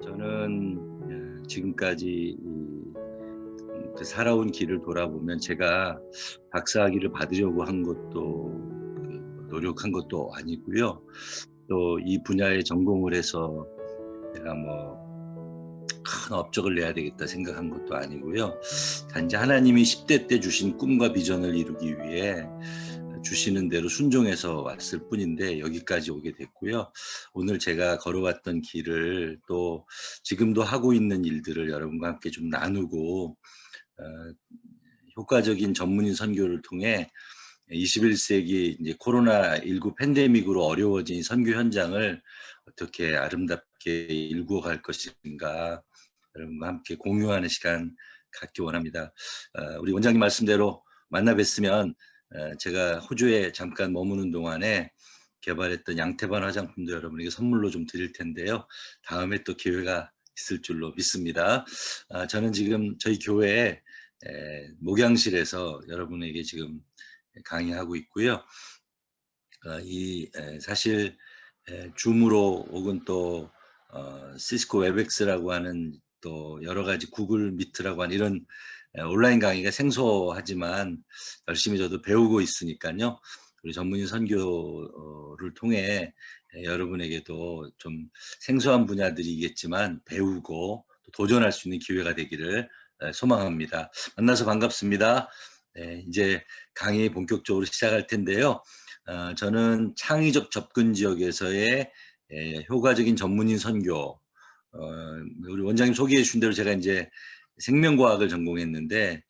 저는 지금까지 그 살아온 길을 돌아보면 제가 박사학위를 받으려고 한 것도 노력한 것도 아니고요. 또 이 분야에 전공을 해서 내가 뭐 큰 업적을 내야 되겠다 생각한 것도 아니고요. 단지 하나님이 10대 때 주신 꿈과 비전을 이루기 위해 주시는 대로 순종해서 왔을 뿐인데 여기까지 오게 됐고요. 오늘 제가 걸어왔던 길을 또 지금도 하고 있는 일들을 여러분과 함께 좀 나누고 효과적인 전문인 선교를 통해 21세기 이제 코로나19 팬데믹으로 어려워진 선교 현장을 어떻게 아름답게 일구어 갈 것인가 여러분과 함께 공유하는 시간 갖기 원합니다. 우리 원장님 말씀대로 만나 뵀으면 제가 호주에 잠깐 머무는 동안에 개발했던 양태반 화장품도 여러분에게 선물로 좀 드릴 텐데요. 다음에 또 기회가 있을 줄로 믿습니다. 저는 지금 저희 교회 목양실에서 여러분에게 지금 강의하고 있고요. 사실 줌으로 혹은 또 시스코 웹엑스라고 하는 또 여러 가지 구글 미트라고 하는 이런 온라인 강의가 생소하지만 열심히 저도 배우고 있으니까요. 우리 전문인 선교를 통해 여러분에게도 좀 생소한 분야들이겠지만 배우고 또 도전할 수 있는 기회가 되기를 소망합니다. 만나서 반갑습니다. 이제 강의 본격적으로 시작할 텐데요. 저는 창의적 접근 지역에서의 효과적인 전문인 선교, 우리 원장님 소개해 주신 대로 제가 이제 생명과학을 전공했는데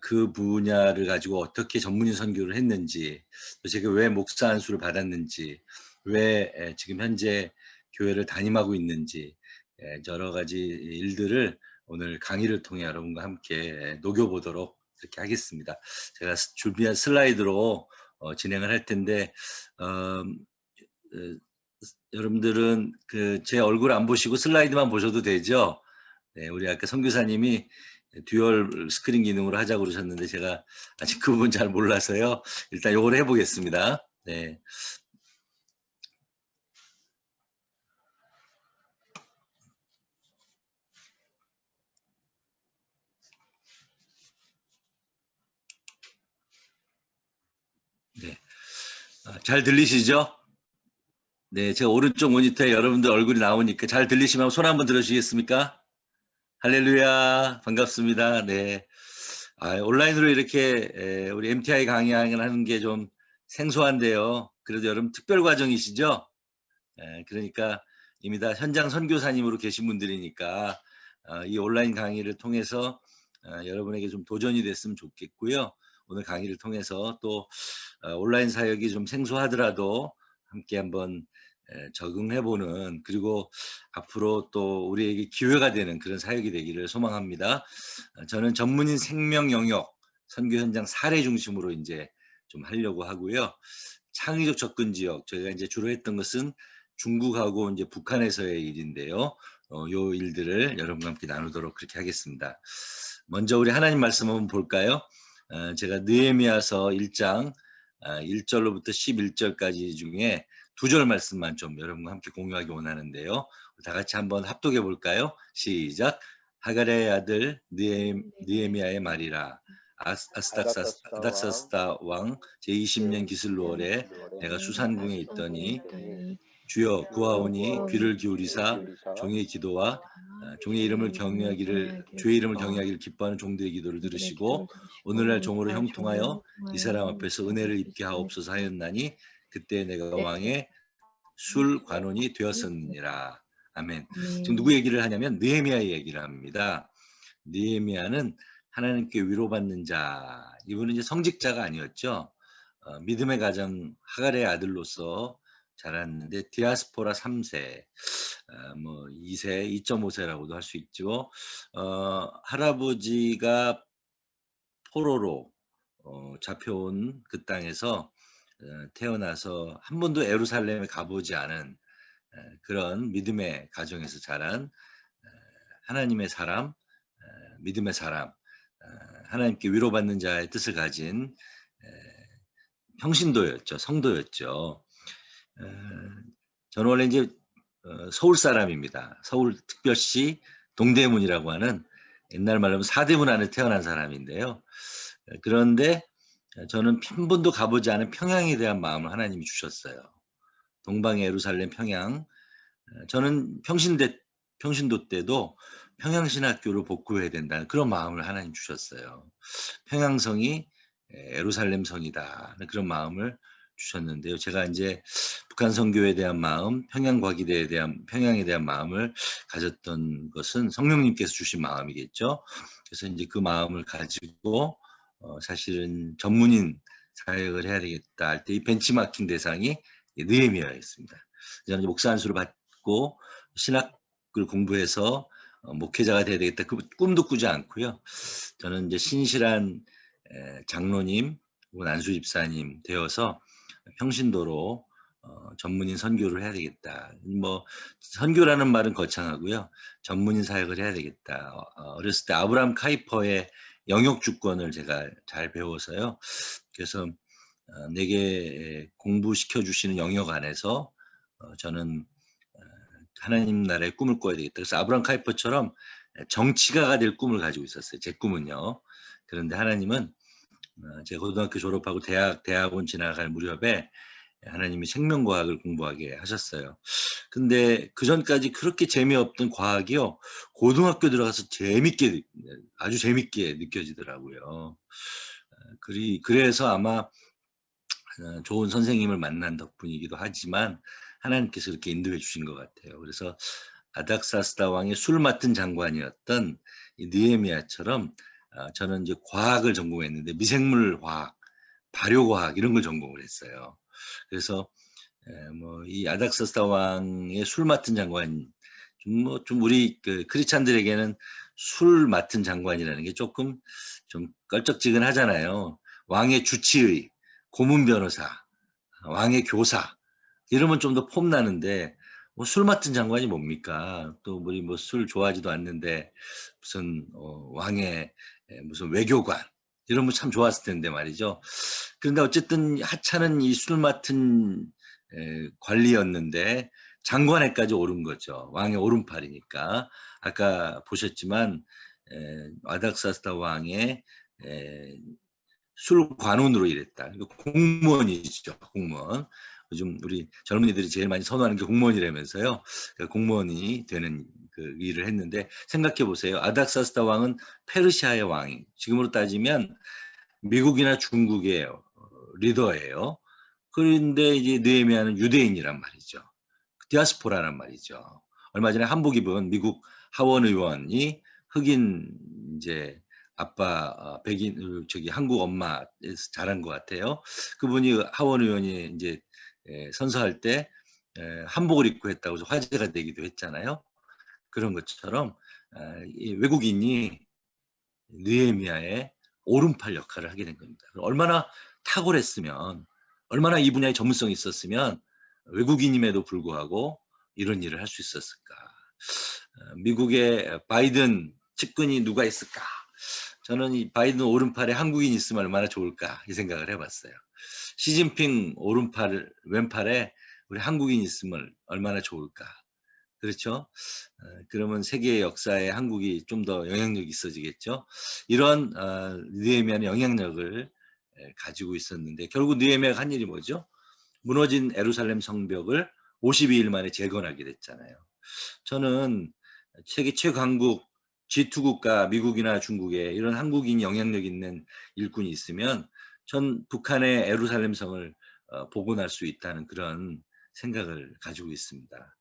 그 분야를 가지고 어떻게 전문인 선교를 했는지, 또 제가 왜 목사 안수를 받았는지, 왜 지금 현재 교회를 담임하고 있는지 여러 가지 일들을 오늘 강의를 통해 여러분과 함께 녹여보도록 그렇게 하겠습니다. 제가 준비한 슬라이드로 진행을 할 텐데 어, 여러분들은 그 제 얼굴 안 보시고 슬라이드만 보셔도 되죠? 네, 우리 아까 선교사님이 듀얼 스크린 기능으로 하자고 그러셨는데 제가 아직 그 부분 잘 몰라서요. 일단 요걸 해보겠습니다. 네. 네. 잘 들리시죠? 네, 제가 오른쪽 모니터에 여러분들 얼굴이 나오니까 잘 들리시면 손 한번 들어주시겠습니까? 할렐루야, 반갑습니다. 네. 온라인으로 이렇게 우리 MTI 강의를 하는 게 좀 생소한데요. 그래도 여러분 특별 과정이시죠? 그러니까 이미 다 현장 선교사님으로 계신 분들이니까 이 온라인 강의를 통해서 여러분에게 좀 도전이 됐으면 좋겠고요. 오늘 강의를 통해서 또 온라인 사역이 좀 생소하더라도 함께 한번 적응해보는, 그리고 앞으로 또 우리에게 기회가 되는 그런 사역이 되기를 소망합니다. 저는 전문인 생명 영역 선교 현장 사례 중심으로 이제 좀 하려고 하고요. 창의적 접근 지역, 저희가 이제 주로 했던 것은 중국하고 이제 북한에서의 일인데요. 요 일들을 여러분과 함께 나누도록 그렇게 하겠습니다. 먼저 우리 하나님 말씀 한번 볼까요? 제가 느헤미야서 1장 1절로부터 11절까지 중에 두 절 말씀만 좀 여러분과 함께 공유하기 원하는데요. 다 같이 한번 합독해 볼까요? 시작. 하갈의 아들 느헤미야의 말이라. 아닥사스다 왕 제20년 기슬로월에 내가 수산궁에 있더니 주여 구하오니 귀를 기울이사 종의 기도와 종의 이름을 경외하기를, 주의 이름을 경외하기를 기뻐하는 종들의 기도를 들으시고 오늘날 종으로 형통하여 이 사람 앞에서 은혜를 입게 하옵소서 하였나니 그때 내가 왕의 술 관원이 되었느니라. 아멘. 지금 누구 얘기를 하냐면 느헤미야 얘기를 합니다. 느헤미야는 하나님께 위로받는 자, 이분은 이제 성직자가 아니었죠. 믿음의 가정 하갈의 아들로서 자랐는데 디아스포라 3세, 뭐 2세, 2.5세라고도 할 수 있죠. 할아버지가 포로로 잡혀온 그 땅에서 태어나서 한 번도 예루살렘에 가보지 않은 그런 믿음의 가정에서 자란 하나님의 사람, 믿음의 사람, 하나님께 위로받는 자의 뜻을 가진 평신도였죠. 성도였죠. 저는 원래 이제 서울 사람입니다. 서울특별시 동대문이라고 하는 옛날 말로 하면 사대문 안에 태어난 사람인데요. 그런데 저는 한 번도 가 보지 않은 평양에 대한 마음을 하나님이 주셨어요. 동방의 예루살렘 평양. 저는 평신도 때도 평양신학교를 복구해야 된다는 그런 마음을 하나님 주셨어요. 평양성이 예루살렘 성이다. 그런 마음을 주셨는데요. 제가 인제 북한 선교에 대한 마음, 평양에 대한 마음을 가졌던 것은 성령님께서 주신 마음이겠죠. 그래서 인제 그 마음을 가지고 사실은 '전문인 사역을 해야 되겠다.' 할 때 이 벤치마킹 대상이 느헤미야였습니다. 저는 목사 안수를 받고 신학을 공부해서 '목회자가 돼야 되겠다.' 그 꿈도 꾸지 않고요. 저는 이제 신실한 장로님 혹은 안수 집사님 되어서 평신도로 '전문인 선교를 해야 되겠다.' 뭐 선교라는 말은 거창하고요. '전문인 사역을 해야 되겠다.' 어렸을 때 아브라함 카이퍼의 영역 주권을 제가 잘 배워서요. 그래서 내게 공부시켜 주시는 영역 안에서 저는 어 '하나님 나라의 꿈을 꿔야 되겠다.' 그래서 아브라함 카이퍼처럼 정치가가 될 꿈을 가지고 있었어요, 제 꿈은요. 그런데 하나님은 제가 고등학교 졸업하고 대학원 지나갈 무렵에 하나님이 생명과학을 공부하게 하셨어요. 근데 그전까지 그렇게 재미없던 과학이요. 고등학교 들어가서 재밌게 아주 재밌게 느껴지더라고요. 그래서 아마 좋은 선생님을 만난 덕분이기도 하지만 하나님께서 이렇게 인도해 주신 것 같아요. 그래서 아닥사스다 왕의 술 맡은 장관이었던 이 느헤미야처럼 저는 이제 과학을 전공했는데 미생물 과학, 발효 과학 이런 걸 전공을 했어요. 그래서 뭐 이 아닥사스다 왕의 술 맡은 장관 좀 우리 그 크리스찬들에게는 술 맡은 장관이라는 게 쪼끔 좀 걸쩍지근하잖아요. 왕의 주치의, 고문 변호사, 왕의 교사 이러면 좀 더 폼 나는데 뭐 술 맡은 장관이 뭡니까? 또 우리 뭐 술 좋아하지도 않는데 무슨 왕의 무슨 외교관 이러면 참 좋았을 텐데 말이죠. 그런데 어쨌든 하찮은 이 술 맡은 관리였는데 장관에까지 오른 거죠. 왕의 오른팔이니까. 아까 보셨지만 아닥사스다 왕의 에 술관원으로 일했다. 이거 공무원이죠, 공무원. 요즘 우리 젊은이들이 제일 많이 선호하는 게 공무원이라면서요. 그 공무원이 되는 그 일을 했는데 생각해 보세요. 아닥사스다 왕은 페르시아의 왕이 지금으로 따지면 미국이나 중국의 리더예요. 그런데 이제 느헤미야는 유대인이란 말이죠. 디아스포라란 말이죠. 얼마 전에 한복 입은 미국 하원 의원이 흑인 인제 아빠 백인 저기 한국 엄마에서 자란 것 같아요. 그분이 하원 의원이 인제 선서할 때 한복을 입고 했다고 해서 화제가 되기도 했잖아요. 그런 것처럼 이 외국인이 느헤미야의 오른팔 역할을 하게 된 겁니다. 얼마나 탁월했으면 얼마나 이 분야에 전문성이 있었으면 외국인임에도 불구하고 이런 일을 할 수 있었을까. 미국의 바이든 측근이 누가 있을까. 저는 이 바이든 오른팔에 한국인이 있으면 얼마나 좋을까 이 생각을 해 봤어요. 시진핑 왼팔에 우리 한국인이 있으면 얼마나 좋을까. 그렇죠? 그러면 세계 역사에 한국이 좀 더 영향력이 있어지겠죠. 이런 느헤미야는 영향력을 가지고 있었는데 결국 느헤미야가 한 일이 뭐죠? 무너진 예루살렘 성벽을 52일 만에 재건하게 됐잖아요. 저는 세계 최강국 G2 국가 미국이나 중국에 이런 한국인 영향력 있는 일꾼이 있으면 전 북한의 예루살렘 성을 복원할 수 있다는 그런 생각을 가지고 있습니다.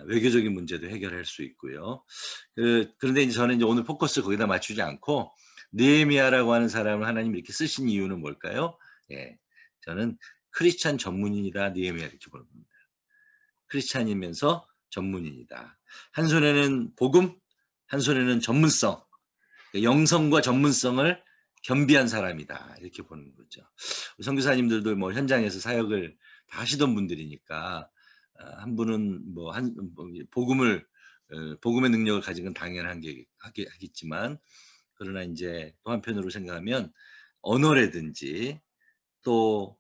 외교적인 문제도 해결할 수 있고요. 그런데 이제 저는 이제 오늘 포커스를 거기다 맞추지 않고 느헤미야라고 하는 사람을 하나님이 이렇게 쓰신 이유는 뭘까요? 예. 저는 크리스찬 전문인이다 느헤미야 이렇게 보는 겁니다. 크리스찬이면서 전문인이다. 한 손에는 복음, 한 손에는 전문성, 영성과 전문성을 겸비한 사람이다. 이렇게 보는 거죠. 선교사님들도 뭐 현장에서 사역을 다 하시던 분들이니까 한 분은 뭐 복음의 능력을 가진 건 당연한 게 하겠지만 그러나 인제 또 한편으로 생각하면 언어라든지 또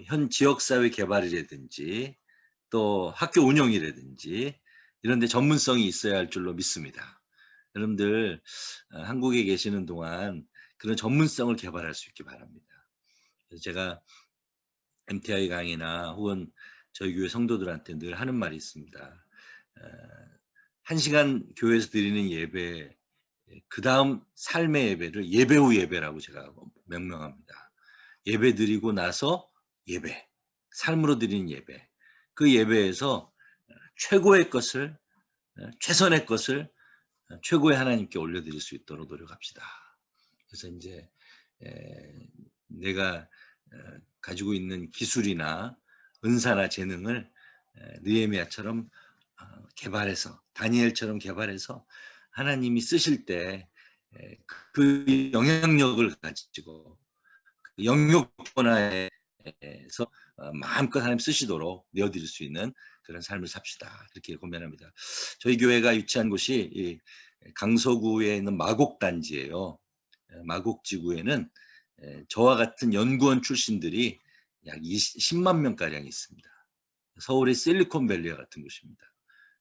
현 지역 사회 개발이라든지 또 학교 운영이라든지 이런 데 전문성이 있어야 할 줄로 믿습니다. 여러분들 한국에 계시는 동안 그런 전문성을 개발할 수 있기 바랍니다. 그래서 제가 MTI 강의나 혹은 저희 교회 성도들한테 늘 하는 말이 있습니다. 어 1 시간 교회에서 드리는 예배, 그다음 삶의 예배를 예배 후 예배라고 제가 명명합니다. 예배 드리고 나서 예배, 삶으로 드리는 예배. 그 예배에서 최고의 것을, 최선의 것을 최고의 하나님께 올려드릴 수 있도록 노력합시다. 그래서 인제 내가 가지고 있는 기술이나 은사나 재능을 느헤미야처럼 개발해서, 다니엘처럼 개발해서 하나님이 쓰실 때 그 영향력을 가지고 그 영역 변화에서 마음껏 하나님 쓰시도록 내어드릴 수 있는 그런 삶을 삽시다. 그렇게 고면합니다. 저희 교회가 위치한 곳이 이 강서구에 있는 마곡단지예요. 마곡지구에는 저와 같은 연구원 출신들이 약 10만 명가량 있습니다. 서울의 실리콘밸리와 같은 곳입니다.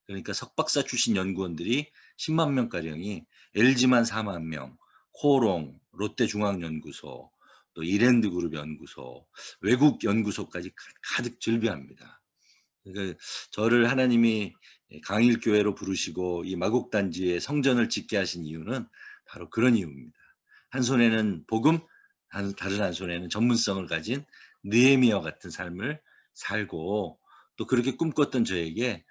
그러니까 석박사 출신 연구원들이 10만 명가량이 LG만 4만 명, 코롱, 롯데중앙연구소, 또 이랜드그룹 연구소, 외국 연구소까지 가득 즐비합니다. 그러니까 저를 하나님이 강일교회로 부르시고 이 마곡단지에 성전을 짓게 하신 이유는 바로 그런 이유입니다. 한 손에는 복음, 다른 한 손에는 전문성을 가진 느헤미야와 같은 삶을 살고, 또 그렇게 꿈꿨던 저에게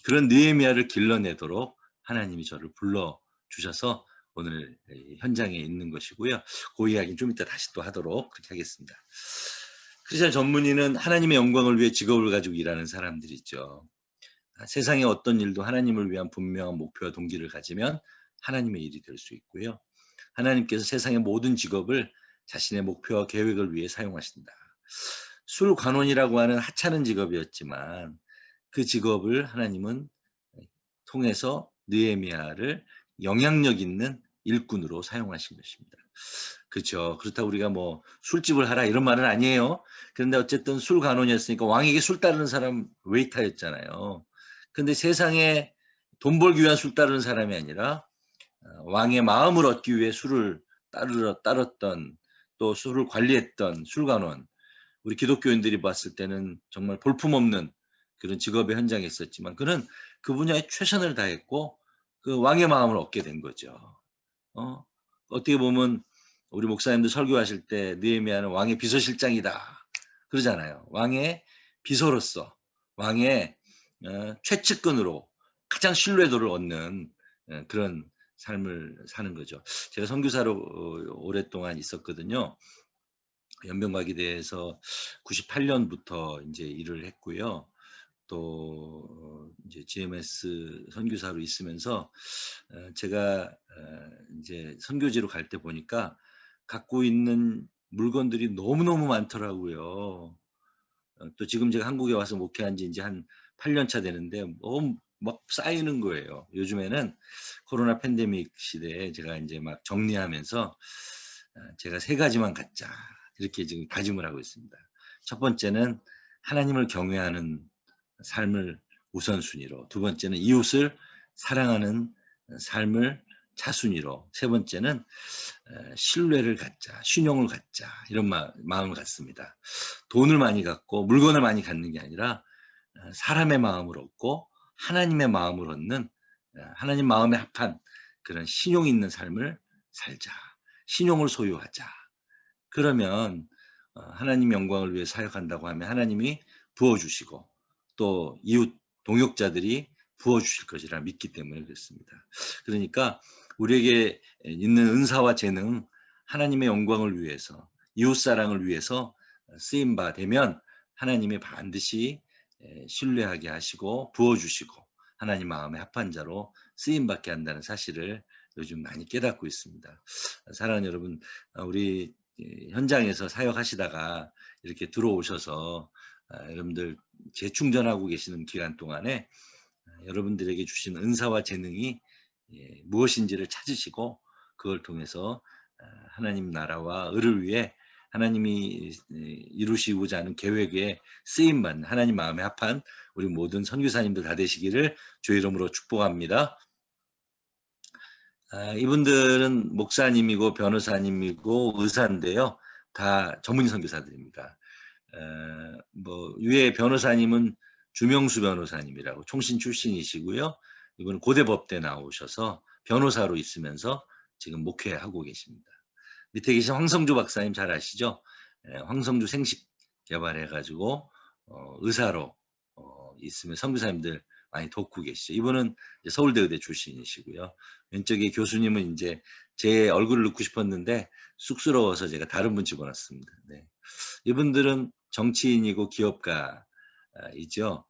그런 느헤미야를 길러내도록 하나님이 저를 불러 주셔서 오늘 이 현장에 있는 것이고요. 그 이야기는 좀 이따 다시 또 하도록 그렇게 하겠습니다. 크리스천 전문의는 하나님의 영광을 위해 직업을 가지고 일하는 사람들이죠. 세상의 어떤 일도 하나님을 위한 분명한 목표와 동기를 가지면 하나님의 일이 될 수 있고요. 하나님께서 세상의 모든 직업을 자신의 목표와 계획을 위해 사용하신다. 술관원이라고 하는 하찮은 직업이었지만 그 직업을 하나님은 통해서 느헤미야를 영향력 있는 일꾼으로 사용하신 것입니다. 그렇죠. 그렇다고 우리가 뭐 술집을 하라 이런 말은 아니에요. 그런데 어쨌든 술관원이었으니까 왕에게 술 따르는 사람 웨이터였잖아요. 근데 세상에 돈 벌기 위한 술 따르는 사람이 아니라 왕의 마음을 얻기 위해 술을 따랐던, 또 술을 관리했던 술관원. 우리 기독교인들이 봤을 때는 정말 볼품없는 그런 직업의 현장에 있었지만 그는 그 분야에 최선을 다했고 그 왕의 마음을 얻게 된 거죠. 어? 어떻게 보면 우리 목사님들 설교하실 때 느헤미야는 왕의 비서실장이다 그러잖아요. 왕의 비서로서 왕의 최측근으로 가장 신뢰도를 얻는 그런 삶을 사는 거죠. 제가 선교사로 오랫동안 있었거든요. 연변과기대에서 98년부터 인제 일을 했고요. 또 이제 GMS 선교사로 있으면서 제가 인제 선교지로 갈 때 보니까 갖고 있는 물건들이 너무너무 많더라고요. 또 지금 제가 한국에 와서 목회한 지 인제 한 8년 차 되는데 너무 막 쌓이는 거예요. 요즘에는 코로나 팬데믹 시대에 제가 인제 막 정리하면서 제가 3 가지만 갖자 이렇게 지금 다짐을 하고 있습니다. 첫 번째는 하나님을 경외하는 삶을 우선순위로, 두 번째는 이웃을 사랑하는 삶을 차순위로, 세 번째는 신뢰를 갖자, 신용을 갖자 이런 마음을 갖습니다. 돈을 많이 갖고 물건을 많이 갖는 게 아니라 사람의 마음을 얻고 하나님의 마음을 얻는 하나님 마음에 합한 그런 신용 있는 삶을 살자. 신용을 소유하자. 그러면 하나님 영광을 위해 사역한다고 하면 하나님이 부어 주시고 또 이웃 동역자들이 부어 주실 것이라 믿기 때문에 그렇습니다. 그러니까 우리에게 있는 은사와 재능, 하나님의 영광을 위해서, 이웃 사랑을 위해서 쓰임 바 되면 하나님이 반드시 신뢰하게 하시고 부어 주시고 하나님 마음에 합한 자로 쓰임 받게 한다는 사실을 요즘 많이 깨닫고 있습니다. 사랑하는 여러분, 우리 현장에서 사역하시다가 이렇게 들어오셔서 여러분들 재충전하고 계시는 기간 동안에 여러분들에게 주신 은사와 재능이 무엇인지를 찾으시고 그걸 통해서 하나님 나라와 을을 위해 하나님이 이루시고자 하는 계획에 쓰임받는 하나님 마음에 합한 우리 모든 선교사님들 다 되시기를 주의 이름으로 축복합니다. 이분들은 목사님이고 변호사님이고 의사인데요. 다 전문의 선교사들입니다. 뭐 위에 변호사님은 주명수 변호사님이라고 총신 출신이시고요. 이분은 고대 법대 나오셔서 변호사로 있으면서 지금 목회하고 계십니다. 밑에 계신 황성주 박사님 잘 아시죠? 황성주 생식 개발해가지고 의사로 있으면 선교사님들 많이 돕고 계시죠. 이분은 서울대 의대 출신이시고요. 왼쪽에 교수님은 이제 제 얼굴을 넣고 싶었는데 쑥스러워서 제가 다른 분 집어넣습니다. 네. 이분들은 정치인이고 기업가이죠.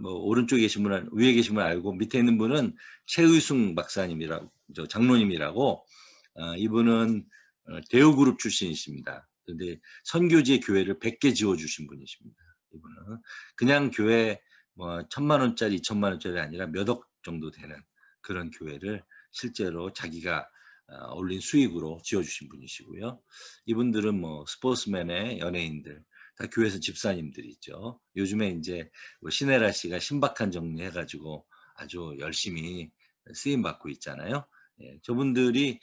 뭐 오른쪽에 계신 분은 위에 계신 분 알고 밑에 있는 분은 최의순 박사님이라고 장로님이라고 이분은 대우그룹 출신이십니다. 그런데 선교지의 교회를 100개 지어주신 분이십니다. 이분은 그냥 교회 뭐 1,000만 원짜리, 2,000만 원짜리 아니라 몇 억 정도 되는 그런 교회를 실제로 자기가 올린 수익으로 지어주신 분이시고요. 이분들은 뭐 스포츠맨의 연예인들, 다 교회에서 집사님들이죠. 요즘에 이제 신혜라 씨가 신박한 정리해가지고 아주 열심히 쓰임 받고 있잖아요. 예, 저분들이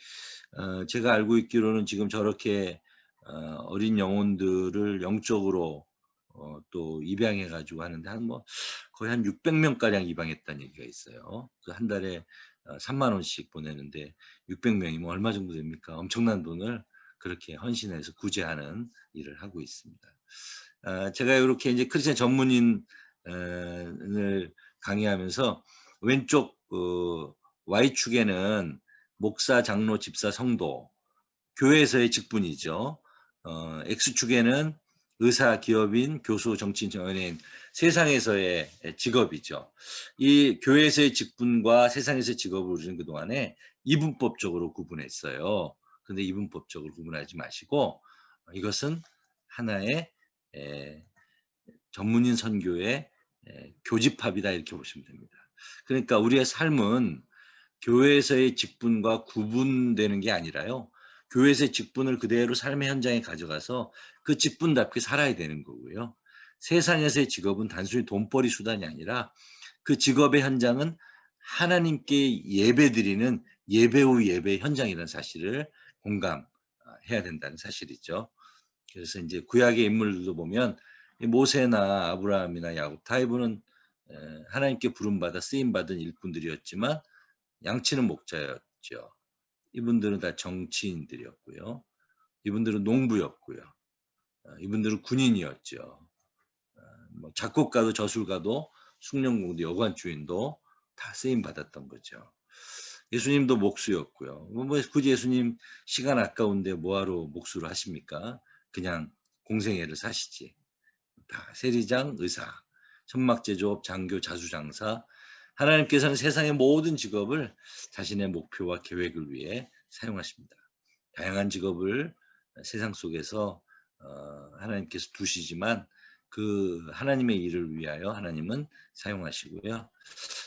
제가 알고 있기로는 지금 저렇게 어린 영혼들을 영적으로 또 입양해 가지고 하는데 한 뭐 거의 한 600명 가량 입양했다는 얘기가 있어요. 그 한 달에 3만 원씩 보내는데 600명이면 얼마 정도 됩니까? 엄청난 돈을 그렇게 헌신해서 구제하는 일을 하고 있습니다. 제가 이렇게 이제 크리스천 전문인 을 강의하면서 왼쪽 Y축에는 목사, 장로, 집사, 성도, 교회에서의 직분이죠. X축에는 의사, 기업인, 교수, 정치인, 연예인, 세상에서의 직업이죠. 이 교회에서의 직분과 세상에서의 직업을 우리는 그동안에 이분법적으로 구분했어요. 그런데 이분법적으로 구분하지 마시고 이것은 하나의 전문인 선교의 교집합이다 이렇게 보시면 됩니다. 그러니까 우리의 삶은 교회에서의 직분과 구분되는 게 아니라요. 교회에서의 직분을 그대로 삶의 현장에 가져가서 그 직분답게 살아야 되는 거고요. 세상에서의 직업은 단순히 돈벌이 수단이 아니라 그 직업의 현장은 하나님께 예배드리는 예배 후 예배 현장이라는 사실을 공감해야 된다는 사실이죠. 그래서 이제 구약의 인물들도 보면 모세나 아브라함이나 야곱 다 이분은 하나님께 부름받아 쓰임받은 일꾼들이었지만 양치는 목자였죠. 이분들은 다 정치인들이었고요. 이분들은 농부였고요. 이분들은 군인이었죠. 뭐 작곡가도 저술가도 숙련공도 여관주인도 다 쓰임 받았던 거죠. 예수님도 목수였고요. 뭐 굳이 예수님 시간 아까운데 뭐하러 목수를 하십니까? 그냥 공생애를 사시지. 다 세리장, 의사, 천막제조업, 장교, 자수장사. 하나님께서는 세상의 모든 직업을 자신의 목표와 계획을 위해 사용하십니다. 다양한 직업을 세상 속에서 하나님께서 두시지만 그 하나님의 일을 위하여 하나님은 사용하시고요.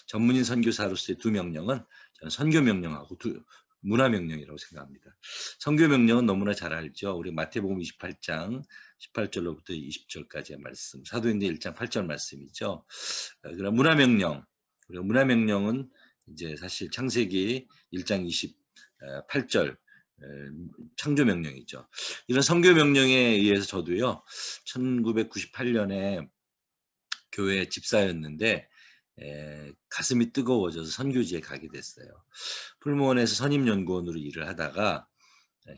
전문인 선교사로서의 두 명령은 저는 선교 명령하고 문화 명령이라고 생각합니다. 선교 명령은 너무나 잘 알죠. 우리 마태복음 28장 18절로부터 20절까지의 말씀, 사도행전 1장 8절 말씀이죠. 그럼 문화 명령, 그리고 문화 명령은 이제 사실 창세기 1장 28절 창조 명령이죠. 이런 선교 명령에 의해서 저도요 1998년에 교회 집사였는데 가슴이 뜨거워져서 선교지에 가게 됐어요. 풀무원에서 선임연구원으로 일을 하다가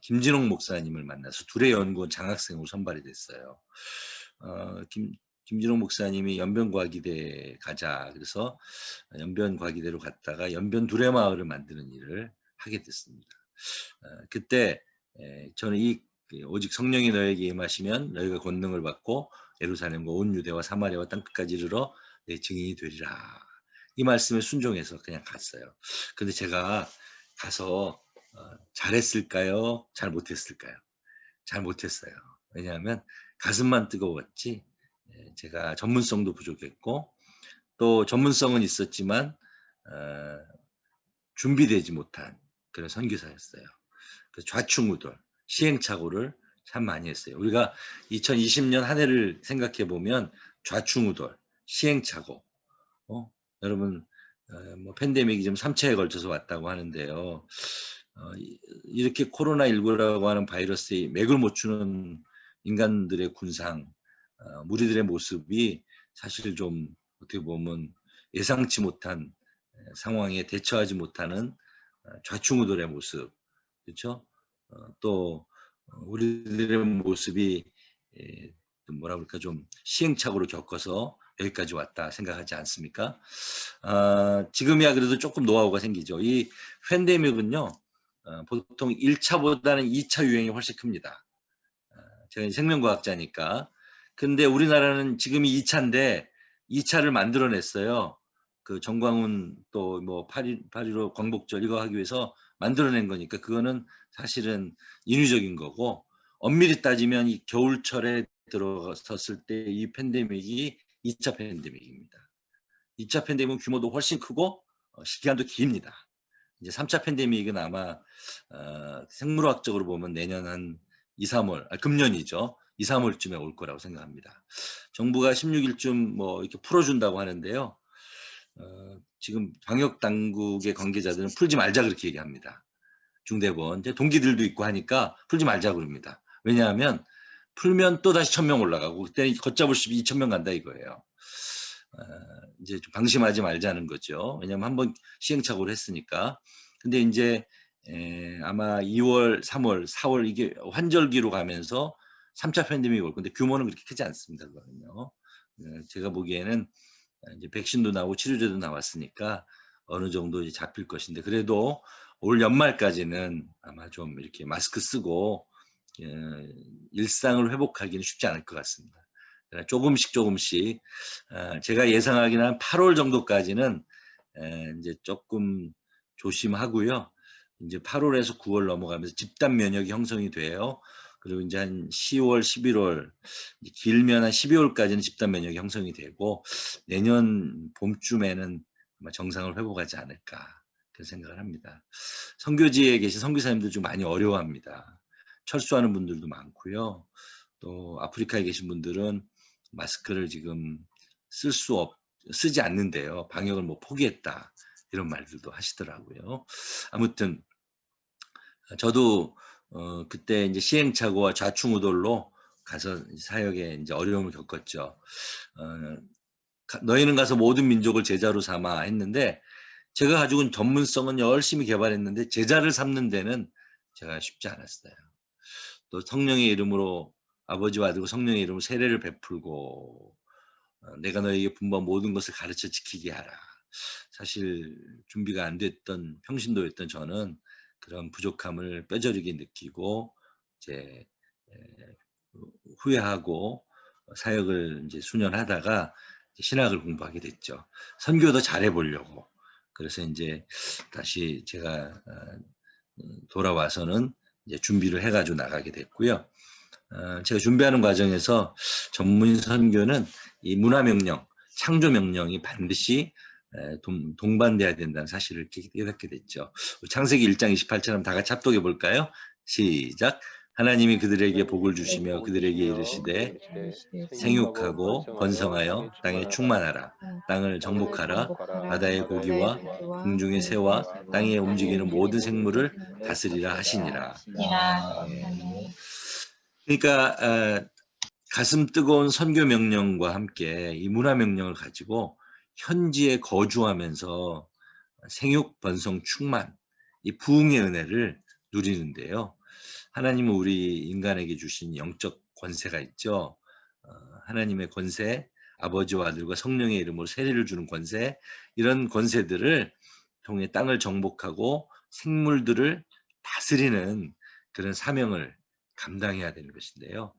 김진홍 목사님을 만나서 둘의 연구원 장학생으로 선발이 됐어요. 김진홍 목사님이 연변과기대 가자 그래서 연변과기대로 갔다가 연변 두레마을을 만드는 일을 하게 됐습니다. 그때 저는 오직 성령이 너에게 임하시면 너희가 권능을 받고 예루살렘과 온 유대와 사마리아와 땅끝까지 이르러 내 증인이 되리라. 이 말씀에 순종해서 그냥 갔어요. 근데 제가 가서 잘했을까요? 잘 못했을까요? 잘 못했어요. 왜냐하면 가슴만 뜨거웠지 제가 전문성도 부족했고 또 전문성은 있었지만 준비되지 못한 그런 선교사였어요. 그래서 좌충우돌, 시행착오를 참 많이 했어요. 우리가 2020년 한 해를 생각해 보면 좌충우돌, 시행착오, 여러분, 뭐 팬데믹이 지금 3차에 걸쳐서 왔다고 하는데요. 이렇게 코로나19라고 하는 바이러스에 맥을 못 추는 인간들의 군상, 무리들의 모습이 사실 좀 어떻게 보면 예상치 못한 상황에 대처하지 못하는 좌충우돌의 모습, 그렇죠? 또 우리들의 모습이 좀 뭐라 그럴까, 좀 시행착오를 겪어서 여기까지 왔다 생각하지 않습니까? 지금이야 그래도 조금 노하우가 생기죠. 이 팬데믹은요, 보통 1차보다는 2차 유행이 훨씬 큽니다. 제가 생명과학자니까. 근데 우리나라는 지금이 2차인데 2차를 만들어냈어요. 그 정광훈 또 뭐 8.15 광복절 이거 하기 위해서 만들어낸 거니까 그거는 사실은 인위적인 거고, 엄밀히 따지면 이 겨울철에 들어섰을 때 이 팬데믹이 2차 팬데믹입니다. 2차 팬데믹은 규모도 훨씬 크고 시기간도 깁니다. 이제 3차 팬데믹은 아마 생물학적으로 보면 내년 한 2, 3월, 금년이죠. 2, 3월쯤에 올 거라고 생각합니다. 정부가 16일쯤 뭐 이렇게 풀어준다고 하는데요. 지금 방역 당국의 관계자들은 풀지 말자 그렇게 얘기합니다. 중대본 이제 동기들도 있고 하니까 풀지 말자 그럽니다. 왜냐하면 풀면 또 다시 1,000명 올라가고 그때는 걷잡을 수 없이 2,000명 간다 이거예요. 이제 좀 방심하지 말자는 거죠. 왜냐하면 한번 시행착오를 했으니까. 근데 이제 아마 2월, 3월, 4월 이게 환절기로 가면서 3차 팬데믹이 올 건데 규모는 그렇게 크지 않습니다. 그거는요. 제가 보기에는 이제 백신도 나오고 치료제도 나왔으니까 어느 정도 이제 잡힐 것인데, 그래도 올 연말까지는 아마 좀 이렇게 마스크 쓰고 일상을 회복하기는 쉽지 않을 것 같습니다. 조금씩 조금씩 제가 예상하기는 한 8월 정도까지는 이제 조금 조심하고요. 이제 8월에서 9월 넘어가면서 집단 면역이 형성이 돼요. 그리고 이제 한 10월, 11월, 길면 한 12월까지는 집단 면역이 형성이 되고 내년 봄쯤에는 아마 정상을 회복하지 않을까 그런 생각을 합니다. 선교지에 계신 선교사님들 좀 많이 어려워합니다. 철수하는 분들도 많고요. 또 아프리카에 계신 분들은 마스크를 지금 쓰지 않는데요. 방역을 뭐 포기했다 이런 말들도 하시더라고요. 아무튼 저도 그때 이제 시행착오와 좌충우돌로 가서 사역에 이제 어려움을 겪었죠. 너희는 가서 모든 민족을 제자로 삼아 했는데 제가 가지고 있는 전문성은 열심히 개발했는데 제자를 삼는 데는 제가 쉽지 않았어요. 또 성령의 이름으로 아버지와 아들과 성령의 이름으로 세례를 베풀고 내가 너에게 분부한 모든 것을 가르쳐 지키게 하라. 사실 준비가 안 됐던 평신도였던 저는 그런 부족함을 뼈저리게 느끼고 이제 후회하고 사역을 이제 수년하다가 신학을 공부하게 됐죠. 선교도 잘해 보려고. 그래서 이제 다시 제가 돌아와서는 이제 준비를 해가지고 나가게 됐고요. 제가 준비하는 과정에서 전문 선교는 이 문화명령, 창조명령이 반드시 동반돼야 된다는 사실을 깨닫게 됐죠. 창세기 1장 28절 한번 다 같이 합독해 볼까요? 시작. 하나님이 그들에게 복을 주시며 그들에게 이르시되 생육하고 번성하여 땅에 충만하라. 땅을 정복하라. 바다의 고기와 궁중의 새와 땅에 움직이는 모든 생물을 다스리라 하시니라. 그러니까 가슴 뜨거운 선교 명령과 함께 이 문화 명령을 가지고 현지에 거주하면서 생육, 번성, 충만, 이 부흥의 은혜를 누리는데요. 하나님은 우리 인간에게 주신 영적 권세가 있죠. 하나님의 권세, 아버지와 아들과 성령의 이름으로 세례를 주는 권세, 이런 권세들을 통해 땅을 정복하고 생물들을 다스리는 그런 사명을 감당해야 되는 것인데요.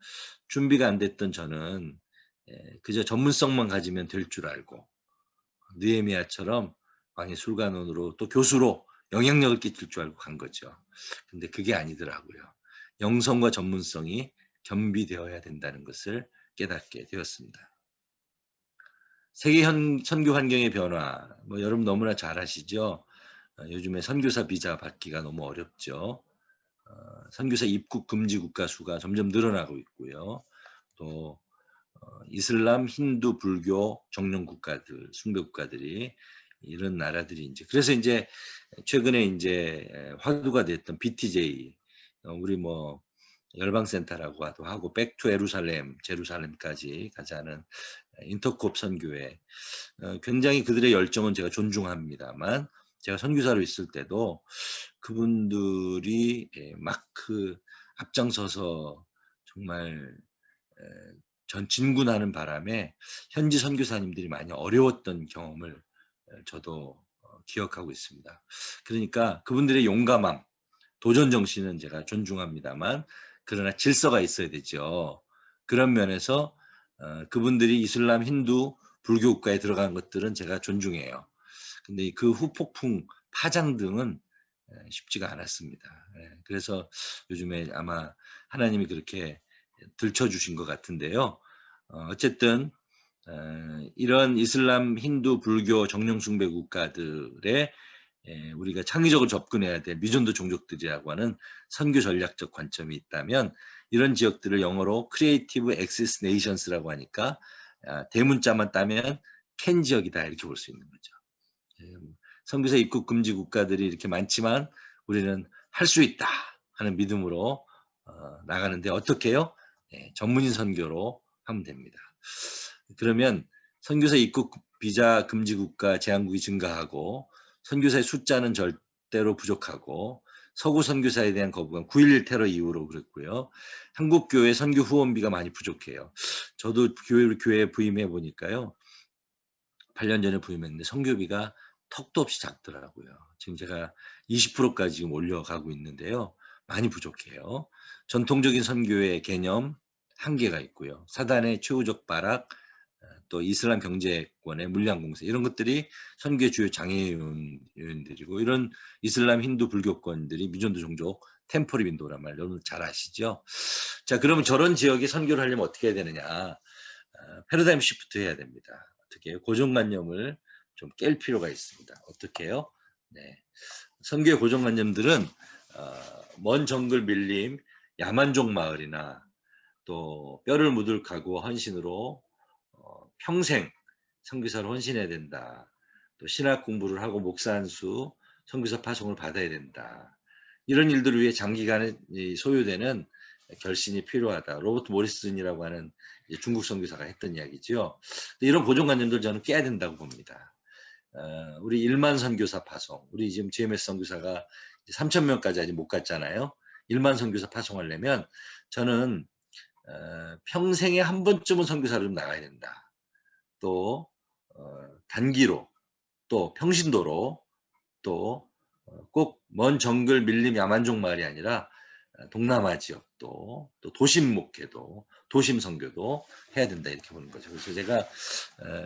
준비가 안 됐던 저는 그저 전문성만 가지면 될 줄 알고 느헤미야처럼 광야 술관원으로 또 교수로 영향력을 끼칠 줄 알고 간 거죠. 근데 그게 아니더라고요. 영성과 전문성이 겸비되어야 된다는 것을 깨닫게 되었습니다. 세계 선교 환경의 변화, 뭐 여러분 너무나 잘 아시죠? 요즘에 선교사 비자 받기가 너무 어렵죠. 선교사 입국 금지 국가 수가 점점 늘어나고 있고요. 또 이슬람, 힌두, 불교 정령 국가들, 숭배 국가들이 이런 나라들이 이제 그래서 이제 최근에 이제 화두가 됐던 BTJ 우리 뭐 열방센터라고 하고 백투 예루살렘, 제루살렘까지 가자는 인터콥 선교회 굉장히 그들의 열정은 제가 존중합니다만 제가 선교사로 있을 때도 그분들이 막 그 앞장서서 정말 전 진군하는 바람에 현지 선교사님들이 많이 어려웠던 경험을 저도 기억하고 있습니다. 그러니까 그분들의 용감함, 도전 정신은 제가 존중합니다만 그러나 질서가 있어야 되죠. 그런 면에서 그분들이 이슬람, 힌두, 불교 국가에 들어간 것들은 제가 존중해요. 근데 그 후폭풍, 파장 등은 쉽지가 않았습니다. 그래서 요즘에 아마 하나님이 그렇게 들춰주신 것 같은데요. 어쨌든 이런 이슬람, 힌두, 불교 정령 숭배 국가들의 우리가 창의적으로 접근해야 될 미전도 종족들이라고 하는 선교 전략적 관점이 있다면 이런 지역들을 영어로 Creative Access Nations라고 하니까 대문자만 따면 캔 지역이다 이렇게 볼 수 있는 거죠. 선교사 입국 금지 국가들이 이렇게 많지만 우리는 할 수 있다 하는 믿음으로 나가는데 어떻게 해요? 전문인 선교로 하면 됩니다. 그러면 선교사 입국 비자 금지 국가 제한국이 증가하고 선교사의 숫자는 절대로 부족하고 서구 선교사에 대한 거부감 9.11 테러 이후로 그랬고요. 한국 교회 선교 후원비가 많이 부족해요. 저도 교회에 부임해 보니까요. 8년 전에 부임했는데 선교비가 턱도 없이 작더라고요. 지금 제가 20%까지 지금 올려가고 있는데요. 많이 부족해요. 전통적인 선교의 개념 한계가 있고요. 사단의 최후적 발악, 또 이슬람 경제권의 물량 공세 이런 것들이 선교의 주요 장애 요인들이고 이런 이슬람, 힌두, 불교권들이 미전도 종족 템포리 윈도란 말 여러분 잘 아시죠? 자, 그러면 저런 지역에 선교를 하려면 어떻게 해야 되느냐? 패러다임 시프트 해야 됩니다. 어떻게 해요? 고정관념을 좀 깰 필요가 있습니다. 어떻게 해요? 네. 선교의 고정관념들은 먼 정글 밀림, 야만족 마을이나 또 뼈를 묻을 각오 헌신으로 평생 선교사로 헌신해야 된다. 또 신학 공부를 하고 목사 안수, 선교사 파송을 받아야 된다. 이런 일들을 위해 장기간 소요되는 결신이 필요하다. 로버트 모리슨이라고 하는 중국 선교사가 했던 이야기죠. 이런 고정관념들 저는 깨야 된다고 봅니다. 우리 1만 선교사 파송, 우리 지금 GMS 선교사가 3,000명까지 아직 못 갔잖아요. 1만 선교사 파송하려면 저는 평생에 한 번쯤은 선교사로 좀 나가야 된다. 또 단기로, 또 평신도로, 또 꼭 먼 정글 밀림 야만족 마을이 아니라 동남아 지역도 또 도심 목회도 도심 선교도 해야 된다 이렇게 보는 거죠. 그래서 제가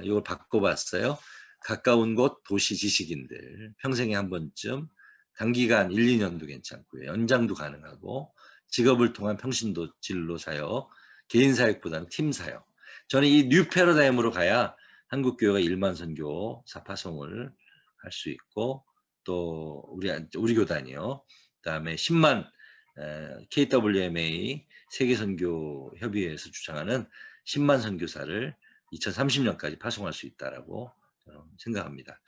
이걸 바꿔봤어요. 가까운 곳 도시 지식인들 평생에 한 번쯤 단기간 1, 2년도 괜찮고요. 연장도 가능하고 직업을 통한 평신도 진로 사역, 개인 사역보다는 팀 사역. 저는 이 뉴 패러다임으로 가야 한국 교회가 1만 선교 사파송을 할 수 있고 또 우리 교단이요. 그다음에 10만 KWMA 세계선교협의회에서 주창하는 10만 선교사를 2030년까지 파송할 수 있다라고 생각합니다.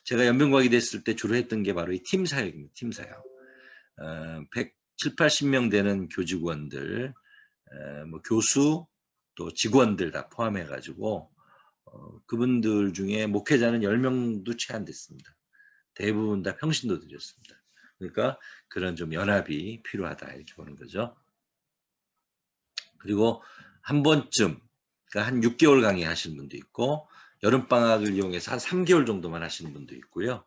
제가 연변과학이 됐을 때 주로 했던 게 바로 이 팀 사역입니다. 팀 사역. 170, 80명 되는 교직원들, 뭐 교수, 또 직원들 다 포함해가지고 그분들 중에 목회자는 10명도 채 안 됐습니다. 대부분 다 평신도들이었습니다. 그러니까 그런 좀 연합이 필요하다 이렇게 보는 거죠. 그리고 한 번쯤 그러니까 한 6개월 강의 하시는 분도 있고 여름방학을 이용해서 한 3개월 정도만 하시는 분도 있고요.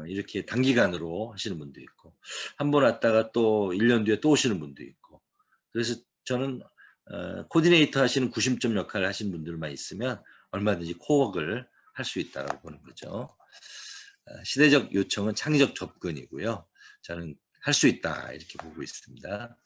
이렇게 단기간으로 하시는 분도 있고 한 번 왔다가 또 1년 뒤에 또 오시는 분도 있고 그래서 저는 코디네이터 하시는 구심점 역할을 하시는 분들만 있으면 얼마든지 코워크를 할 수 있다고 보는 거죠. 시대적 요청은 창의적 접근이고요. 저는 할 수 있다 이렇게 보고 있습니다.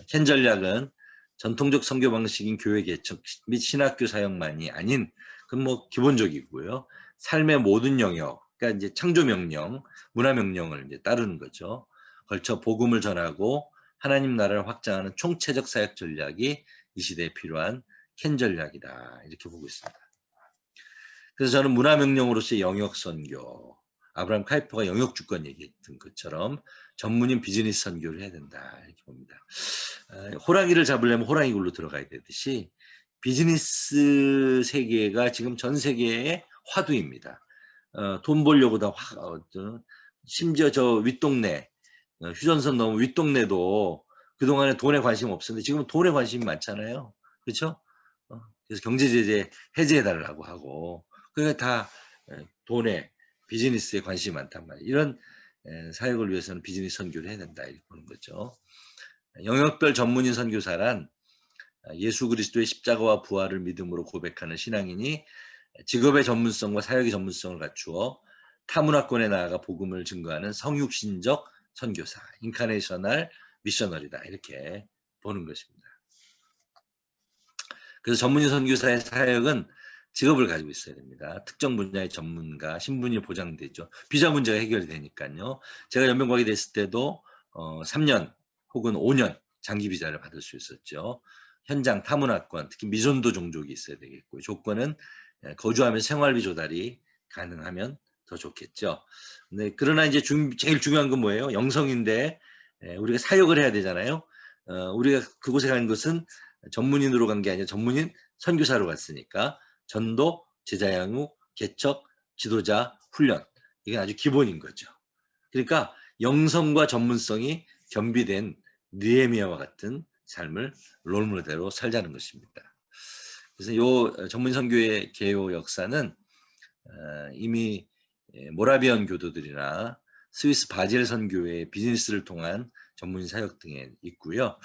캔 전략은 전통적 선교 방식인 교회 개척 및 신학교 사역만이 아닌 그건 뭐 기본적이고요. 삶의 모든 영역, 그러니까 이제 창조 명령, 문화 명령을 이제 따르는 거죠. 걸쳐 복음을 전하고 하나님 나라를 확장하는 총체적 사역 전략이 이 시대에 필요한 켄 전략이다. 이렇게 보고 있습니다. 그래서 저는 문화명령으로서의 영역 선교, 아브라함 카이퍼가 영역 주권 얘기했던 것처럼 전문인 비즈니스 선교를 해야 된다. 이렇게 봅니다. 호랑이를 잡으려면 호랑이 굴로 들어가야 되듯이 비즈니스 세계가 지금 전 세계의 화두입니다. 돈 벌려고 다 심지어 저 윗동네, 휴전선 넘어 윗동네도 그동안에 돈에 관심 없었는데 지금은 돈에 관심이 많잖아요. 그렇죠? 그래서 경제제재 해제해달라고 하고 그게 다 돈에 비즈니스에 관심이 많단 말이에요. 이런 사역을 위해서는 비즈니스 선교를 해야 된다 이렇게 보는 거죠. 영역별 전문인 선교사란 예수 그리스도의 십자가와 부활을 믿음으로 고백하는 신앙인이 직업의 전문성과 사역의 전문성을 갖추어 타문화권에 나아가 복음을 증거하는 성육신적 선교사, 인카네이셔널 미셔널이다 이렇게 보는 것입니다. 그래서 전문인 선교사의 사역은 직업을 가지고 있어야 됩니다. 특정 분야의 전문가, 신분이 보장되죠. 비자 문제가 해결이 되니까요. 제가 연명과학이 됐을 때도 3년 혹은 5년 장기 비자를 받을 수 있었죠. 현장 타문화권, 특히 미전도 종족이 있어야 되겠고요. 조건은 거주하면서 생활비 조달이 가능하면 더 좋겠죠. 네, 그러나 이제 제일 중요한 건 뭐예요? 영성인데 우리가 사역을 해야 되잖아요. 우리가 그곳에 간 것은 전문인으로 간 게 아니라 전문인 선교사로 갔으니까 전도, 제자 양육, 개척, 지도자, 훈련 이게 아주 기본인 거죠. 그러니까 영성과 전문성이 겸비된 느헤미야와 같은 삶을 롤모델로 살자는 것입니다. 그래서 이 전문 선교의 개요 역사는 이미 모라비안 교도들이나 스위스 바젤 선교의 비즈니스를 통한 전문 사역 등에 있고요.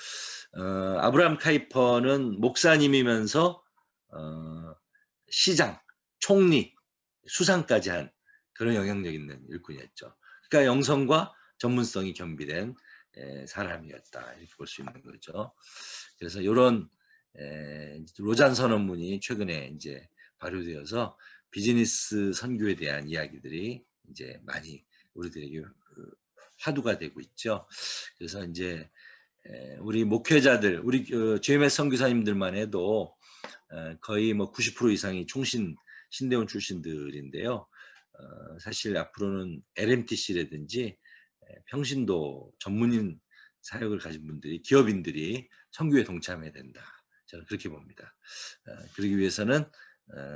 아브라함 카이퍼는 목사님이면서 시장, 총리, 수상까지 한 그런 영향력 있는 일꾼이었죠. 그러니까 영성과 전문성이 겸비된 사람이었다 이렇게 볼 수 있는 거죠. 그래서 이런 로잔 선언문이 최근에 이제 발효되어서 비즈니스 선교에 대한 이야기들이 이제 많이 우리들에게 화두가 되고 있죠. 그래서 이제 우리 목회자들, 우리 GMS 선교사님들만 해도 거의 뭐 90% 이상이 신대원 출신들인데요. 사실 앞으로는 LMTC라든지 평신도 전문인 사역을 가진 분들이 기업인들이 선교에 동참해야 된다. 저는 그렇게 봅니다. 그러기 위해서는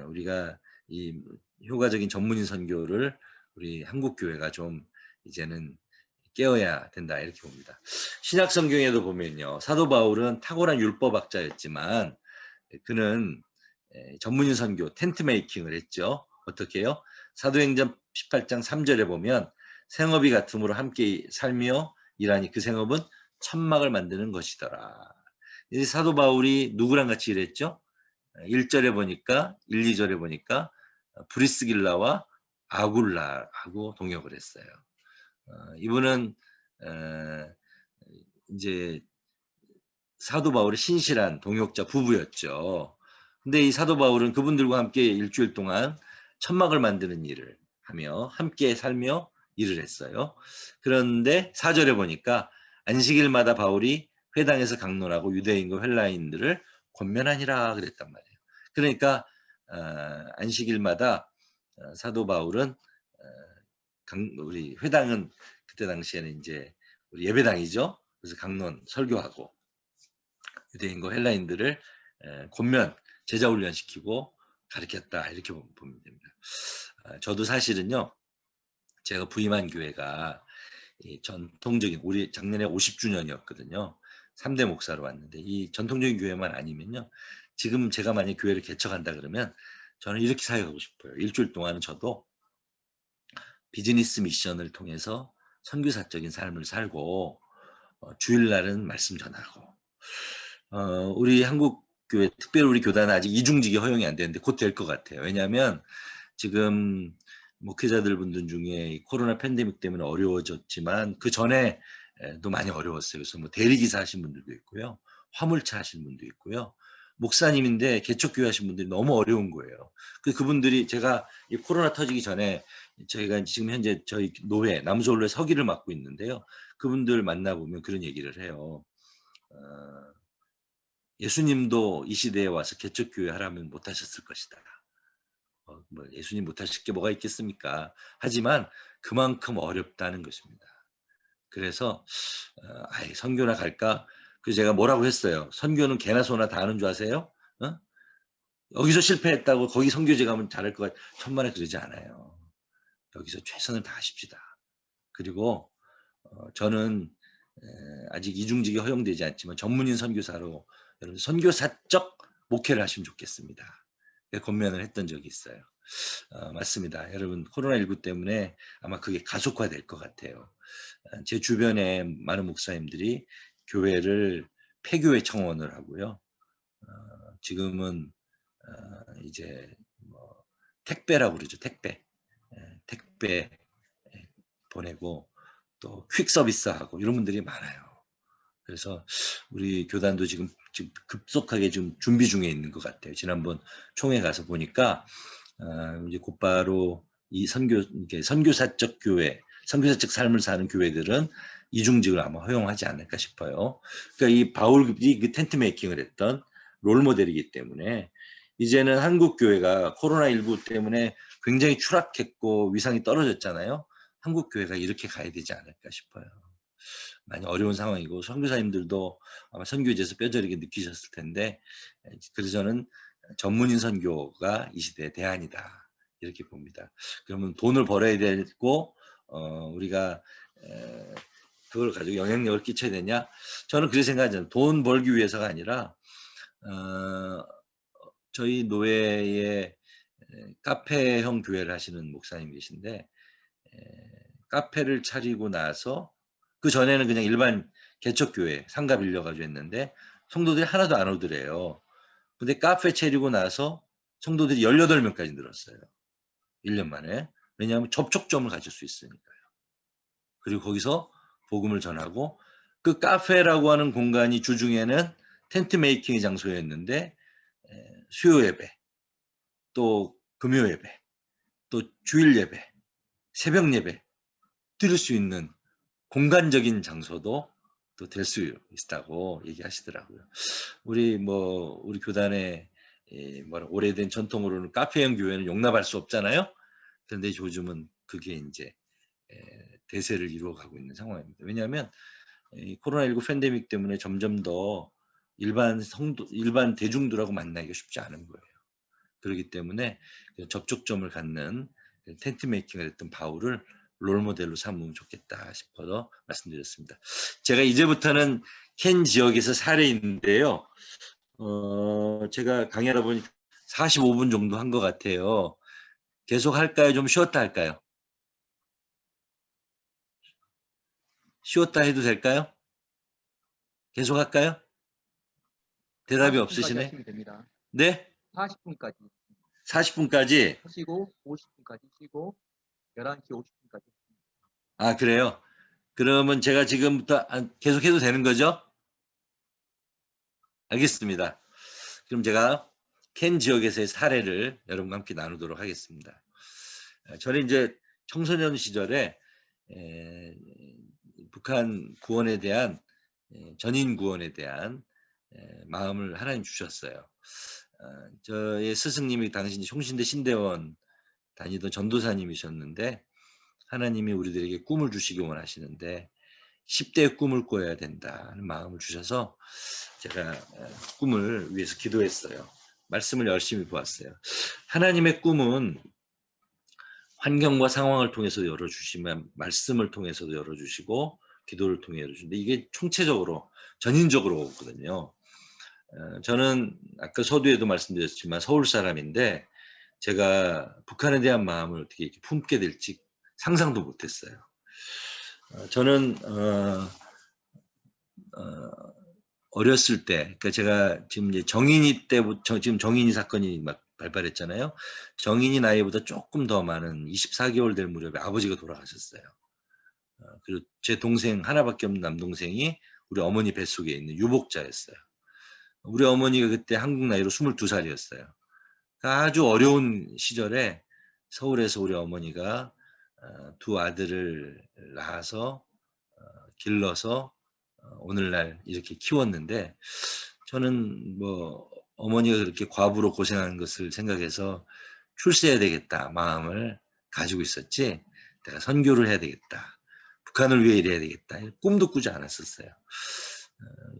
우리가 이 효과적인 전문인 선교를 우리 한국 교회가 좀 이제는 깨어야 된다 이렇게 봅니다. 신약 성경에도 보면요. 사도 바울은 탁월한 율법학자였지만 그는 전문인 선교, 텐트 메이킹을 했죠. 어떻게 해요? 사도행전 18장 3절에 보면 생업이 같음으로 함께 살며 일하니 그 생업은 천막을 만드는 것이더라. 이 사도 바울이 누구랑 같이 일했죠? 1절에 보니까 1, 2절에 보니까 브리스길라와 아굴라하고 동역을 했어요. 이분은 이제 사도 바울의 신실한 동역자 부부였죠. 근데 이 사도 바울은 그분들과 함께 일주일 동안 천막을 만드는 일을 하며 함께 살며 일을 했어요. 그런데 4절에 보니까 안식일마다 바울이 회당에서 강론하고 유대인과 헬라인들을 권면하니라 그랬단 말이에요. 그러니까 안식일마다 사도 바울은 우리 회당은 그때 당시에는 이제 우리 예배당이죠. 그래서 강론 설교하고 유대인과 헬라인들을 권면 제자 훈련시키고 가르쳤다 이렇게 보면 됩니다. 저도 사실은요. 제가 부임한 교회가 전통적인 우리 작년에 50주년이었거든요. 3대 목사로 왔는데 이 전통적인 교회만 아니면요. 지금 제가 만약 교회를 개척한다 그러면 저는 이렇게 사역하고 싶어요. 일주일 동안은 저도 비즈니스 미션을 통해서 선교사적인 삶을 살고 주일날은 말씀 전하고 우리 한국 교회 특별히 우리 교단은 아직 이중직이 허용이 안 되는데 곧 될 것 같아요. 왜냐하면 지금 목회자들 분들 중에 코로나 팬데믹 때문에 어려워졌지만 그 전에도 많이 어려웠어요. 그래서 뭐 대리기사 하신 분들도 있고요. 화물차 하신 분도 있고요. 목사님인데 개척교회 하신 분들이 너무 어려운 거예요. 그분들이 제가 이 코로나 터지기 전에 저희가 지금 현재 저희 노회 남서울로의 서기를 맡고 있는데요. 그분들 만나보면 그런 얘기를 해요. 예수님도 이 시대에 와서 개척교회 하라면 못하셨을 것이다. 뭐 예수님 못하실 게 뭐가 있겠습니까? 하지만 그만큼 어렵다는 것입니다. 그래서 아이 선교나 갈까? 그래서 제가 뭐라고 했어요. 선교는 개나 소나 다 하는 줄 아세요? 여기서 실패했다고 거기 선교지 가면 잘할 것 같아. 천만에 그러지 않아요. 여기서 최선을 다하십시다. 그리고 저는 아직 이중직이 허용되지 않지만 전문인 선교사로 여러분 선교사적 목회를 하시면 좋겠습니다. 권면을 했던 적이 있어요. 맞습니다. 여러분 코로나19 때문에 아마 그게 가속화될 것 같아요. 제 주변에 많은 목사님들이 교회를 폐교회 청원을 하고요. 지금은 이제 뭐 택배라고 그러죠. 택배. 택배 보내고 또 퀵 서비스하고 이런 분들이 많아요. 그래서 우리 교단도 지금 급속하게 좀 준비 중에 있는 것 같아요. 지난번 총회 가서 보니까 이제 곧바로 이 선교사적 교회, 선교사적 삶을 사는 교회들은 이중직을 아마 허용하지 않을까 싶어요. 그러니까 이 바울이 그 텐트 메이킹을 했던 롤 모델이기 때문에 이제는 한국 교회가 코로나19 때문에 굉장히 추락했고 위상이 떨어졌잖아요. 한국 교회가 이렇게 가야 되지 않을까 싶어요. 많이 어려운 상황이고 선교사님들도 아마 선교지에서 뼈저리게 느끼셨을 텐데 그래서 저는 전문인 선교가 이 시대의 대안이다 이렇게 봅니다. 그러면 돈을 벌어야 되고 우리가 그걸 가지고 영향력을 끼쳐야 되냐? 저는 그렇게 생각하잖아요. 돈 벌기 위해서가 아니라 저희 노회에 카페형 교회를 하시는 목사님 계신데 카페를 차리고 나서 그 전에는 그냥 일반 개척교회 상가 빌려가지고 했는데 성도들이 하나도 안 오더래요. 근데 카페 차리고 나서 성도들이 18명까지 늘었어요. 1년 만에. 왜냐하면 접촉점을 가질 수 있으니까요. 그리고 거기서 복음을 전하고 그 카페라고 하는 공간이 주중에는 텐트 메이킹의 장소였는데 수요 예배, 또 금요 예배, 또 주일 예배, 새벽 예배 드릴 수 있는 공간적인 장소도 또 될 수 있다고 얘기하시더라고요. 우리 교단의 오래된 전통으로는 카페형 교회는 용납할 수 없잖아요. 그런데 요즘은 그게 이제 대세를 이루어가고 있는 상황입니다. 왜냐하면 이 코로나19 팬데믹 때문에 점점 더 일반 대중들하고 만나기가 쉽지 않은 거예요. 그렇기 때문에 접촉점을 갖는 텐트 메이킹을 했던 바울을 롤모델로 삼으면 좋겠다 싶어서 말씀드렸습니다. 제가 이제부터는 켄 지역에서 사례인데요. 제가 강의하다 보니 45분 정도 한 것 같아요. 계속 할까요? 좀 쉬었다 할까요? 쉬었다 해도 될까요? 계속 할까요? 대답이 40분까지 없으시네. 하시면 됩니다. 네? 40분까지 40분까지? 하시고 50분까지 쉬고 11시 50분까지. 아, 그래요? 그러면 제가 지금부터 계속 해도 되는 거죠? 알겠습니다. 그럼 제가 켄 지역에서의 사례를 여러분과 함께 나누도록 하겠습니다. 저는 이제 청소년 시절에 북한 구원에 대한 전인 구원에 대한 마음을 하나님 주셨어요. 저의 스승님이 당시 총신대 신대원 다니던 전도사님이셨는데 하나님이 우리들에게 꿈을 주시기 원하시는데 10대의 꿈을 꿔야 된다는 마음을 주셔서 제가 꿈을 위해서 기도했어요. 말씀을 열심히 보았어요. 하나님의 꿈은 환경과 상황을 통해서 열어주시면 말씀을 통해서도 열어주시고 기도를 통해 열어주시는데 이게 총체적으로 전인적으로 오거든요. 저는 아까 서두에도 말씀드렸지만 서울 사람인데 제가 북한에 대한 마음을 어떻게 이렇게 품게 될지 상상도 못했어요. 저는 어렸을 때, 그러니까 제가 지금 이제 정인이 때부터 지금 정인이 사건이 막 발발했잖아요. 정인이 나이보다 조금 더 많은 24개월 될 무렵에 아버지가 돌아가셨어요. 그리고 제 동생 하나밖에 없는 남동생이 우리 어머니 뱃속에 있는 유복자였어요. 우리 어머니가 그때 한국 나이로 22살이었어요. 아주 어려운 시절에 서울에서 우리 어머니가 두 아들을 낳아서 길러서 오늘날 이렇게 키웠는데, 저는 뭐 어머니가 그렇게 과부로 고생한 것을 생각해서 출세해야 되겠다 마음을 가지고 있었지, 내가 선교를 해야 되겠다, 북한을 위해 일해야 되겠다, 꿈도 꾸지 않았었어요.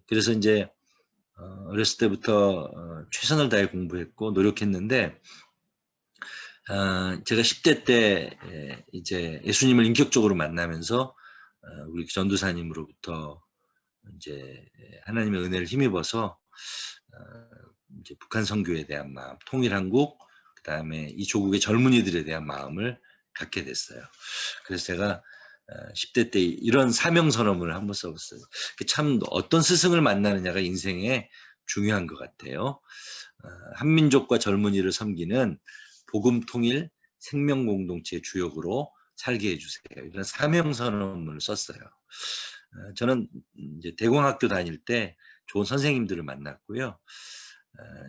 그래서 이제 어렸을 때부터 최선을 다해 공부했고 노력했는데, 제가 10대 때 이제 예수님을 인격적으로 만나면서 우리 전도사님으로부터 이제 하나님의 은혜를 힘입어서 이제 북한 선교에 대한 마음, 통일한국, 그다음에 이 조국의 젊은이들에 대한 마음을 갖게 됐어요. 그래서 제가 10대 때 이런 사명선언문을 한번 써봤어요. 참 어떤 스승을 만나느냐가 인생에 중요한 것 같아요. 한민족과 젊은이를 섬기는 복음 통일 생명 공동체의 주역으로 살게 해주세요. 이런 사명선언문을 썼어요. 저는 이제 대공학교 다닐 때 좋은 선생님들을 만났고요.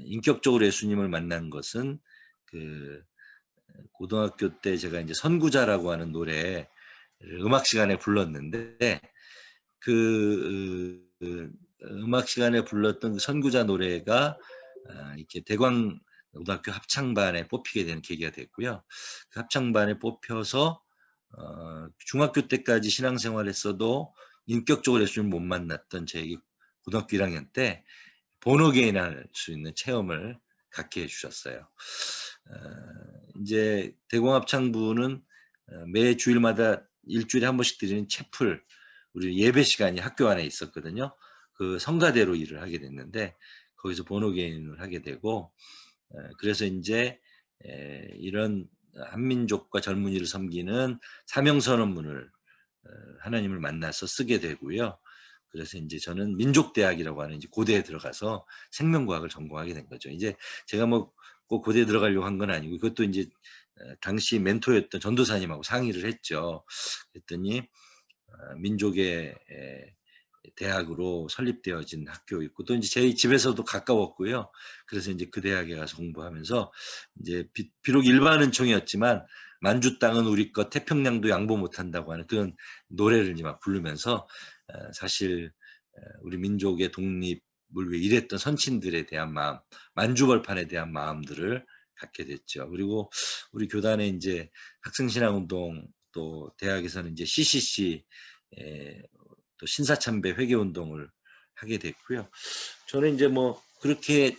인격적으로 예수님을 만난 것은 그 고등학교 때 제가 이제 선구자라고 하는 노래 음악 시간에 불렀는데, 그 음악 시간에 불렀던 그 선구자 노래가 이렇게 대광 고등학교 합창반에 뽑히게 되는 계기가 됐고요. 그 합창반에 뽑혀서 중학교 때까지 신앙생활했어도 인격적으로 예수님을 못 만났던 제 고등학교 1학년 때 본어게인 할 수 있는 체험을 갖게 해주셨어요. 이제 대공합창부는 매 주일마다 일주일에 한 번씩 드리는 채플, 우리 예배 시간이 학교 안에 있었거든요. 그 성가대로 일을 하게 됐는데 거기서 본어게인을 하게 되고, 그래서 이제 이런 한민족과 젊은이를 섬기는 사명선언문을 하나님을 만나서 쓰게 되고요. 그래서 이제 저는 민족대학이라고 하는 이제 고대에 들어가서 생명과학을 전공하게 된 거죠. 이제 제가 뭐 꼭 고대에 들어가려고 한 건 아니고, 그것도 이제 당시 멘토였던 전도사님하고 상의를 했죠. 그랬더니 민족의 대학으로 설립되어진 학교 있고, 또 이제 제 집에서도 가까웠고요. 그래서 이제 그 대학에 가서 공부하면서 이제 비록 일반 은총이었지만 만주 땅은 우리 것, 태평양도 양보 못한다고 하는 그런 노래를 막 부르면서 사실 우리 민족의 독립을 위해 일했던 선친들에 대한 마음, 만주벌판에 대한 마음들을 갖게 됐죠. 그리고 우리 교단에 이제 학생신앙운동, 또 대학에서는 이제 CCC, 또 신사참배 회개운동을 하게 됐고요. 저는 이제 뭐 그렇게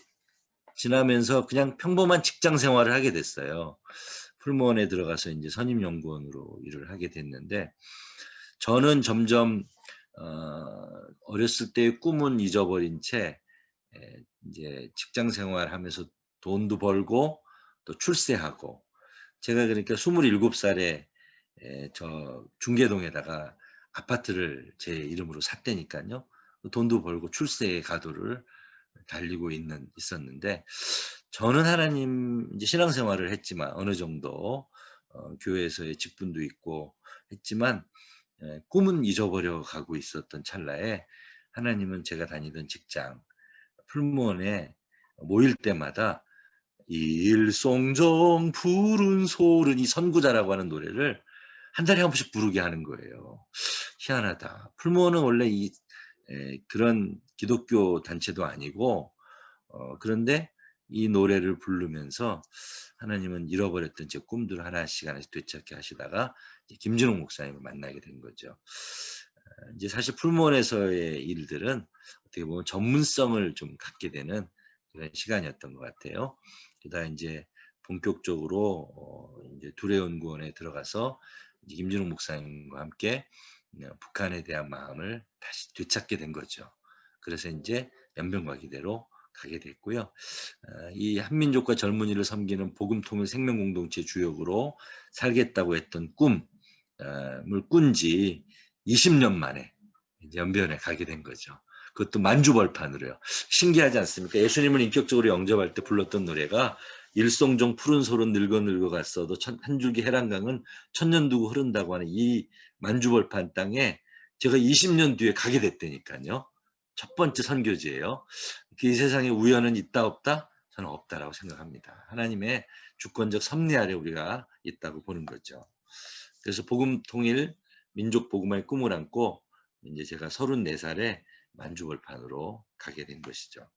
지나면서 그냥 평범한 직장 생활을 하게 됐어요. 풀무원에 들어가서 이제 선임연구원으로 일을 하게 됐는데, 저는 점점 어렸을 때의 꿈은 잊어버린 채 이제 직장 생활하면서 돈도 벌고 또 출세하고, 제가 그러니까 27살에 저 중계동에다가 아파트를 제 이름으로 샀다니까요. 돈도 벌고 출세의 가도를 달리고 있었는데, 저는 하나님 이제 신앙생활을 했지만 어느 정도 교회에서의 직분도 있고 했지만 꿈은 잊어버려 가고 있었던 찰나에, 하나님은 제가 다니던 직장 풀무원에 모일 때마다 일송정 푸른 소른, 이 선구자라고 하는 노래를 한 달에 한 번씩 부르게 하는 거예요. 희한하다. 풀무원은 원래 그런 기독교 단체도 아니고, 그런데 이 노래를 부르면서 하나님은 잃어버렸던 제 꿈들을 하나씩 되찾게 하시다가 이제 김진홍 목사님을 만나게 된 거죠. 이제 사실 풀무원에서의 일들은 어떻게 보면 전문성을 좀 갖게 되는 그런 시간이었던 것 같아요. 그러다 이제 본격적으로 이제 두레연구원에 들어가서 이제 김진욱 목사님과 함께 북한에 대한 마음을 다시 되찾게 된 거죠. 그래서 이제 연변과기대로 가게 됐고요. 이 한민족과 젊은이를 섬기는 복음통일 생명공동체 주역으로 살겠다고 했던 꿈을 꾼 지 20년 만에 이제 연변에 가게 된 거죠. 그것도 만주벌판으로요. 신기하지 않습니까? 예수님을 인격적으로 영접할 때 불렀던 노래가 일송정 푸른 소른 늙어 갔어도 한 줄기 해란강은 천년 두고 흐른다고 하는 이 만주벌판 땅에 제가 20년 뒤에 가게 됐다니까요. 첫 번째 선교지예요. 이 세상에 우연은 있다 없다? 저는 없다라고 생각합니다. 하나님의 주권적 섭리 아래 우리가 있다고 보는 거죠. 그래서 복음 통일 민족 복음화의 꿈을 안고 이제 제가 34살에 만주벌판으로 가게 된 것이죠.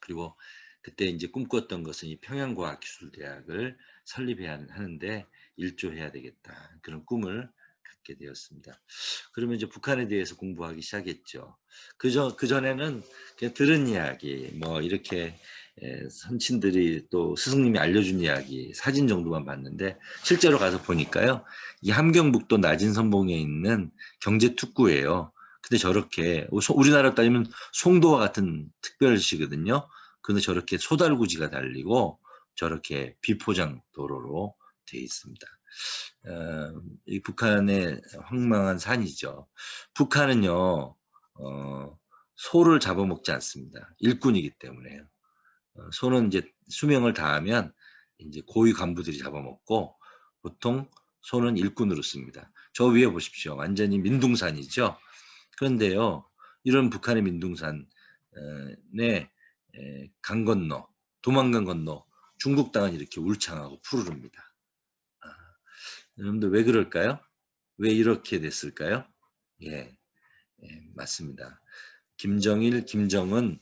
그리고 그때 이제 꿈꿨던 것은 이 평양과학기술대학을 설립해야 하는데 일조해야 되겠다. 그런 꿈을 갖게 되었습니다. 그러면 이제 북한에 대해서 공부하기 시작했죠. 그전에는 그냥 들은 이야기, 뭐 이렇게 선친들이 또 스승님이 알려준 이야기, 사진 정도만 봤는데 실제로 가서 보니까요. 이 함경북도 나진선봉에 있는 경제특구예요. 근데 저렇게 우리나라 따지면 송도와 같은 특별시거든요. 근데 저렇게 소달구지가 달리고 저렇게 비포장 도로로 되어 있습니다. 이 북한의 황망한 산이죠. 북한은요, 소를 잡아먹지 않습니다. 일꾼이기 때문에요. 소는 이제 수명을 다하면 이제 고위 간부들이 잡아먹고 보통 소는 일꾼으로 씁니다. 저 위에 보십시오. 완전히 민둥산이죠. 그런데요, 이런 북한의 민둥산에 강 건너, 도망강 건너 중국 땅은 이렇게 울창하고 푸르릅니다. 여러분들 왜 그럴까요? 왜 이렇게 됐을까요? 예, 맞습니다. 김정일, 김정은,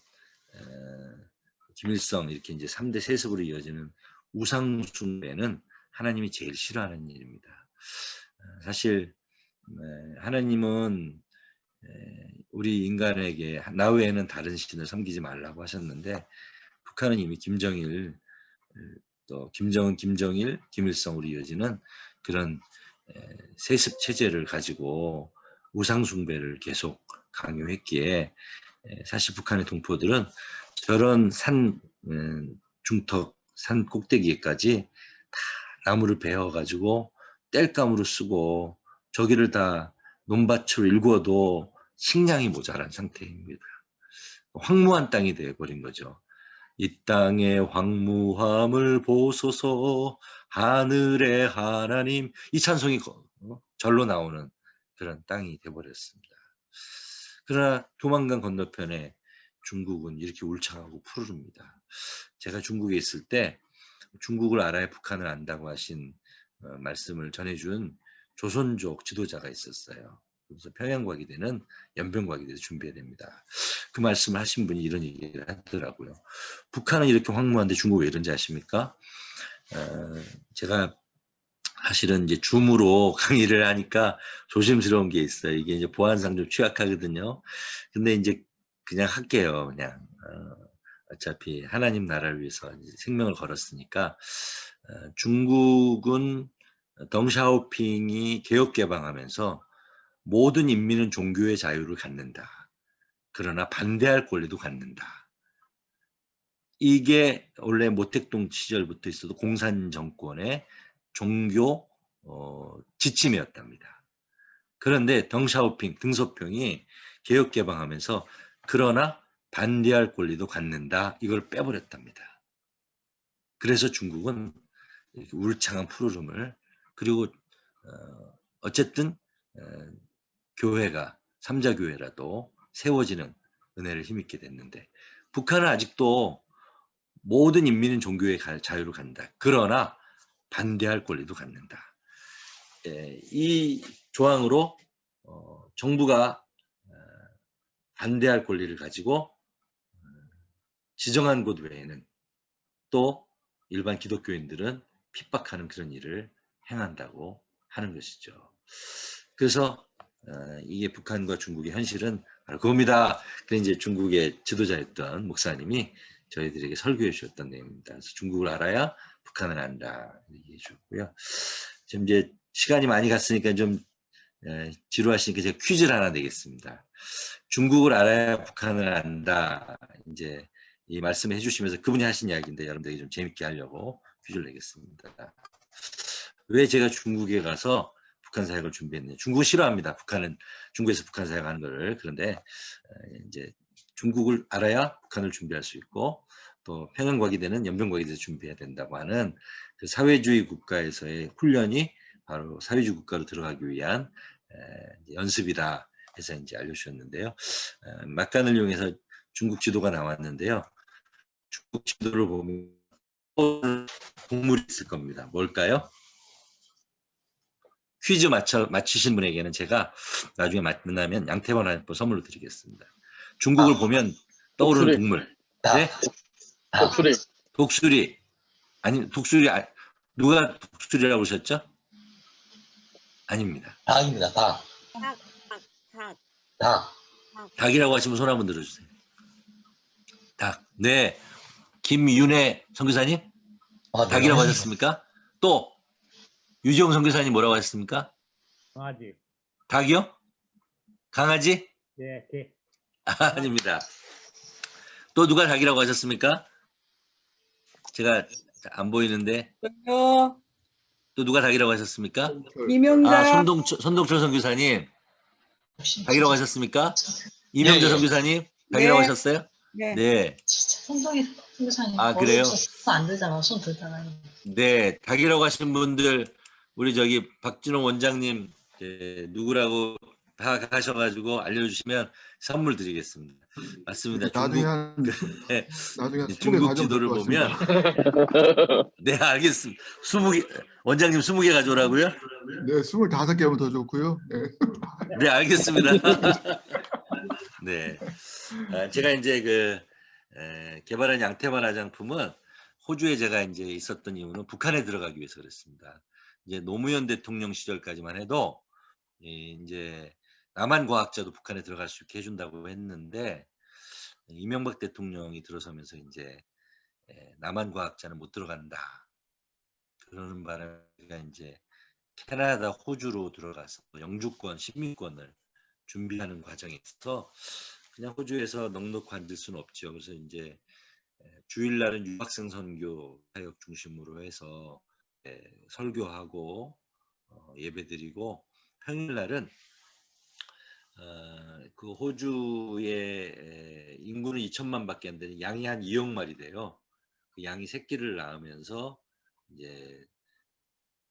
김일성 이렇게 이제 3대 세습으로 이어지는 우상숭배는 하나님이 제일 싫어하는 일입니다. 사실 하나님은 우리 인간에게 나 외에는 다른 신을 섬기지 말라고 하셨는데 북한은 이미 김정일, 또 김정은, 김정일, 김일성으로 이어지는 그런 세습 체제를 가지고 우상 숭배를 계속 강요했기에 사실 북한의 동포들은 저런 산 중턱 산 꼭대기에까지 다 나무를 베어 가지고 땔감으로 쓰고 저기를 다 논밭으로 일구어도 식량이 모자란 상태입니다. 황무한 땅이 되어버린 거죠. 이 땅의 황무함을 보소서 하늘의 하나님, 이 찬송이 절로 나오는 그런 땅이 되어버렸습니다. 그러나 도망강 건너편에 중국은 이렇게 울창하고 푸르릅니다. 제가 중국에 있을 때 중국을 알아야 북한을 안다고 하신 말씀을 전해준 조선족 지도자가 있었어요. 그래서 평양과기대는 연변과기대도 준비해야 됩니다. 그 말씀을 하신 분이 이런 얘기를 하더라고요. 북한은 이렇게 황무한데 중국 왜 이런지 아십니까? 제가 사실은 이제 줌으로 강의를 하니까 조심스러운 게 있어요. 이게 이제 보안상 좀 취약하거든요. 근데 이제 그냥 할게요. 그냥 어차피 하나님 나라를 위해서 이제 생명을 걸었으니까 중국은 덩샤오핑이 개혁 개방하면서 모든 인민은 종교의 자유를 갖는다. 그러나 반대할 권리도 갖는다. 이게 원래 모택동 시절부터 있어도 공산 정권의 종교 지침이었답니다. 그런데 덩샤오핑, 등소평이 개혁 개방하면서 그러나 반대할 권리도 갖는다. 이걸 빼버렸답니다. 그래서 중국은 이렇게 울창한 푸르름을 그리고 어쨌든 교회가 삼자교회라도 세워지는 은혜를 힘입게 됐는데 북한은 아직도 모든 인민은 종교의 자유를 갖는다. 그러나 반대할 권리도 갖는다. 이 조항으로 정부가 반대할 권리를 가지고 지정한 곳 외에는 또 일반 기독교인들은 핍박하는 그런 일을 행한다고 하는 것이죠. 그래서 이게 북한과 중국의 현실은 바로 그겁니다. 그래서 이제 중국의 지도자였던 목사님이 저희들에게 설교해 주셨던 내용입니다. 그래서 중국을 알아야 북한을 안다 얘기해 주셨고요. 지금 이제 시간이 많이 갔으니까 좀 지루하시니까 제가 퀴즈를 하나 내겠습니다. 중국을 알아야 북한을 안다. 이제 이 말씀을 해주시면서 그분이 하신 이야기인데 여러분들에게 좀 재밌게 하려고 퀴즈를 내겠습니다. 왜 제가 중국에 가서 북한 사역을 준비했느냐? 중국은 싫어합니다. 중국에서 북한 사역하는 거를. 그런데 이제 중국을 알아야 북한을 준비할 수 있고 또 평양과기대는 연변과기대에서 준비해야 된다고 하는 그 사회주의 국가에서의 훈련이 바로 사회주의 국가로 들어가기 위한 연습이다 해서 이제 알려주셨는데요. 막간을 이용해서 중국 지도가 나왔는데요. 중국 지도를 보면 동물이 있을 겁니다. 뭘까요? 퀴즈 맞히신 분에게는 제가 나중에 만나면 양태만한번 선물로 드리겠습니다. 중국을 보면 떠오르는 독수리. 동물. 닭. 네? 독수리. 독수리. 아니, 독수리, 누가 독수리라고 하셨죠? 아닙니다. 닭입니다. 닭. 닭. 닭이라고 하시면 손 한번 들어주세요. 닭. 네. 김윤혜 선교사님? 아, 네. 닭이라고 하셨습니까? 또, 유지영 선교사님 뭐라고 하셨습니까? 강아지. 닭이요? 강아지? 네, 개. 아닙니다. 또 누가 닭이라고 하셨습니까? 제가 안 보이는데. 저요. 또 누가 닭이라고 하셨습니까? 이명자. 손동철 선교사님. 닭이라고 하셨습니까? 이명자 예. 선교사님. 닭이라고 네. 하셨어요? 네. 네. 진짜 손동이 선교사님 아, 그래요? 손안 들잖아. 손 들잖아요. 네. 닭이라고 하신 분들, 우리 저기 박진호 원장님, 누구라고 다 하셔가지고 알려주시면 선물 드리겠습니다. 맞습니다. 나중에 한 네. 나중에 한 중국 20개 지도를 가져올 것 보면 같습니다. 네, 알겠습니다. 20개 원장님 20개 가져오라고요? 네, 25개면 더 좋고요. 네. 네, 알겠습니다. 네. 제가 이제 개발한 양태만 화장품은 호주에 제가 이제 있었던 이유는 북한에 들어가기 위해서 그랬습니다. 이제 노무현 대통령 시절까지만 해도 이제 남한 과학자도 북한에 들어갈 수 있게 해준다고 했는데 이명박 대통령이 들어서면서 이제 남한 과학자는 못 들어간다. 그러는 바람에 이제 캐나다, 호주로 들어가서 영주권, 시민권을 준비하는 과정에 있어서 그냥 호주에서 넉넉 관둘 수는 없죠. 그래서 이제 주일날은 유학생 선교 사역 중심으로 해서 설교하고 예배드리고 평일날은 그 호주의 인구는 2천만밖에 안 되는 양이 한 2억 마리 돼요. 그 양이 새끼를 낳으면서 이제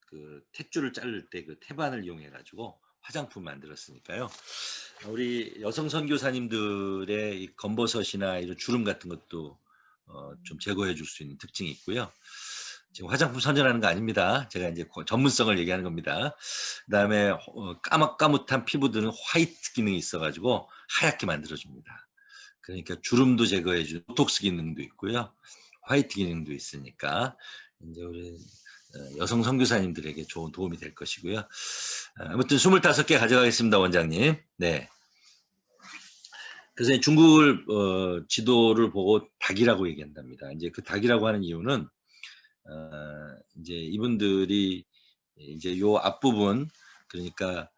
그 탯줄을 자를 때 그 태반을 이용해 가지고 화장품 만들었으니까요. 우리 여성 선교사님들의 이 검버섯이나 이런 주름 같은 것도 좀 제거해 줄 수 있는 특징이 있고요. 지금 화장품 선전하는 거 아닙니다. 제가 이제 전문성을 얘기하는 겁니다. 그다음에 까뭇까뭇한 피부들은 화이트 기능이 있어가지고 하얗게 만들어줍니다. 그러니까 주름도 제거해주는 보톡스 기능도 있고요, 화이트 기능도 있으니까 이제 우리 여성 선교사님들에게 좋은 도움이 될 것이고요. 아무튼 25개 가져가겠습니다, 원장님. 네. 그래서 중국을 지도를 보고 닭이라고 얘기한답니다. 이제 그 닭이라고 하는 이유는 이제 이분들이 이제 요 앞부분, 그러니까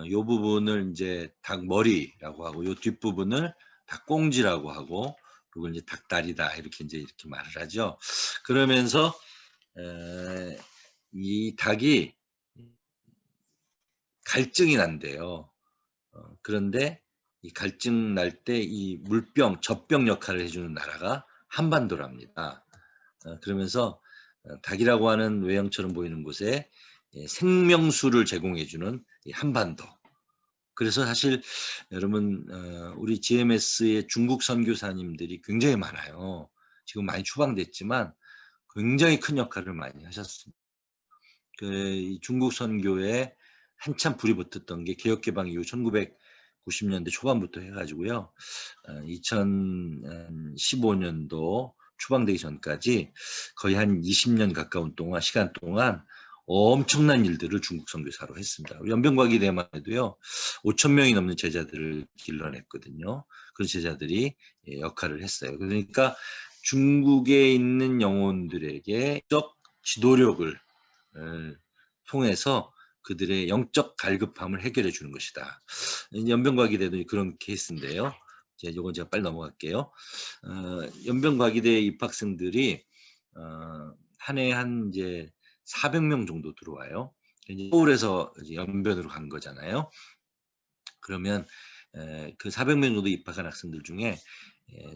요 부분을 이제 닭머리라고 하고 요 뒷부분을 닭꽁지라고 하고 그걸 이제 닭다리다 이렇게 말을 하죠. 그러면서 이 닭이 갈증이 난대요. 그런데 이 갈증 날 때 이 물병, 젖병 역할을 해주는 나라가 한반도랍니다. 그러면서 닭이라고 하는 외형처럼 보이는 곳에 생명수를 제공해주는 이 한반도. 그래서 사실 여러분 우리 GMS의 중국 선교사님들이 굉장히 많아요. 지금 많이 추방됐지만 굉장히 큰 역할을 많이 하셨습니다. 이 중국 선교에 한참 불이 붙었던 게 개혁개방 이후 1990년대 초반부터 해가지고요. 2015년도 추방되기 전까지 거의 한 20년 가까운 시간 동안 엄청난 일들을 중국 선교사로 했습니다. 우리 연변과기대만 해도요, 5,000명이 넘는 제자들을 길러냈거든요. 그런 제자들이 역할을 했어요. 그러니까 중국에 있는 영혼들에게 영적 지도력을 통해서 그들의 영적 갈급함을 해결해 주는 것이다. 연변과기대도 그런 케이스인데요. 이건 제가 빨리 넘어갈게요. 연변과기대 입학생들이 한 해 한 이제 400명 정도 들어와요. 이제 서울에서 연변으로 간 거잖아요. 그러면 그 400명 정도 입학한 학생들 중에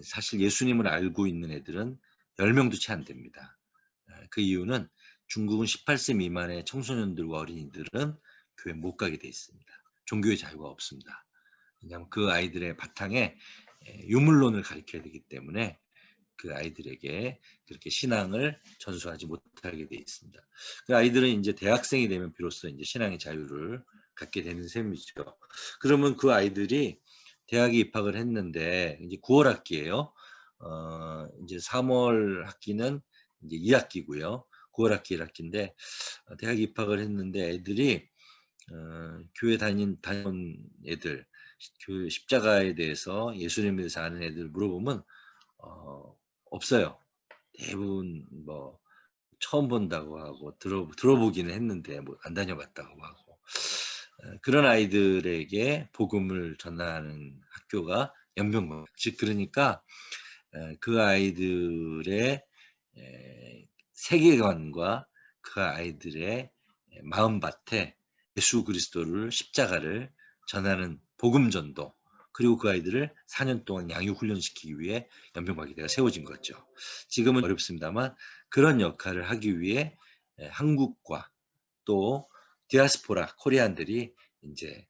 사실 예수님을 알고 있는 애들은 10명도 채 안 됩니다. 그 이유는 중국은 18세 미만의 청소년들과 어린이들은 교회 못 가게 돼 있습니다. 종교의 자유가 없습니다. 왜냐하면 그 아이들의 바탕에 유물론을 가르쳐야 되기 때문에 그 아이들에게 그렇게 신앙을 전수하지 못하게 돼 있습니다. 그 아이들은 이제 대학생이 되면 비로소 이제 신앙의 자유를 갖게 되는 셈이죠. 그러면 그 아이들이 대학에 입학을 했는데 이제 9월 학기예요. 이제 3월 학기는 이제 2학기고요. 9월 학기 1학기인데 대학 입학을 했는데 애들이 교회 다닌 애들, 그 십자가에 대해서 예수님에 대해서 아는 애들 물어보면 없어요. 대부분 뭐 처음 본다고 하고 들어보기는 했는데 뭐 안 다녀봤다고 하고 그런 아이들에게 복음을 전하는 학교가 연변고등, 즉 그러니까 그 아이들의 세계관과 그 아이들의 마음밭에 예수 그리스도를 십자가를 전하는 복음 전도, 그리고 그 아이들을 4년 동안 양육 훈련시키기 위해 연변과기대가 세워진 거죠. 지금은 어렵습니다만 그런 역할을 하기 위해 한국과 또 디아스포라 코리안들이 이제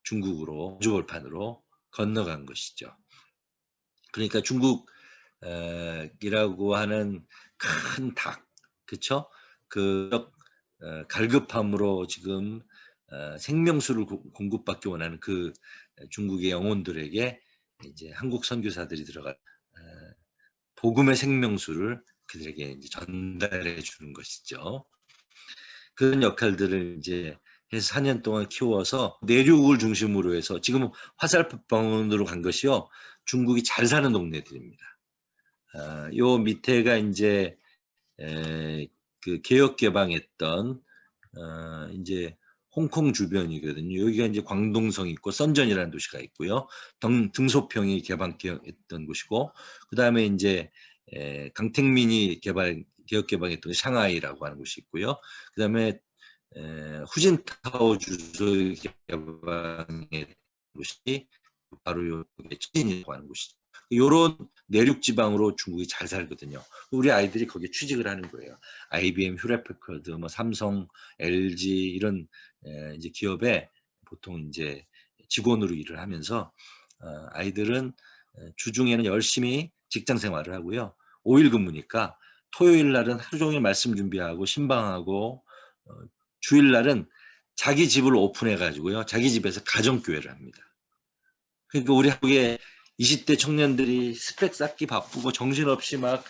중국으로 우주벌판으로 건너간 것이죠. 그러니까 중국이라고 하는 큰 닭, 그렇죠? 그 갈급함으로 지금 생명수를 공급받기 원하는 그 중국의 영혼들에게 이제 한국 선교사들이 들어가 복음의 생명수를 그들에게 이제 전달해 주는 것이죠. 그런 역할들을 이제 해서 4년 동안 키워서 내륙을 중심으로 해서 지금은 화살표병원으로 간 것이요. 중국이 잘 사는 동네들입니다. 요 밑에가 이제 그 개혁 개방했던 이제 홍콩 주변이거든요. 여기가 이제 광동성 있고 선전이라는 도시가 있고요. 등소평이 개방했던 곳이고, 그 다음에 이제 강택민이 개혁 개방했던 샹하이라고 하는 곳이 있고요. 그 다음에 후진타오 주소의 개방했던 곳이 바로 여기 치진이라고 하는 곳이죠. 이런 내륙 지방으로 중국이 잘 살거든요. 우리 아이들이 거기에 취직을 하는 거예요. IBM, 휴레패커드, 뭐 삼성, LG 이런 이제 기업에 보통 이제 직원으로 일을 하면서 아이들은 주중에는 열심히 직장 생활을 하고요. 5일 근무니까 토요일 날은 하루 종일 말씀 준비하고 신방하고 주일 날은 자기 집을 오픈해 가지고요. 자기 집에서 가정교회를 합니다. 그러니까 우리 한국의 20대 청년들이 스펙 쌓기 바쁘고 정신없이 막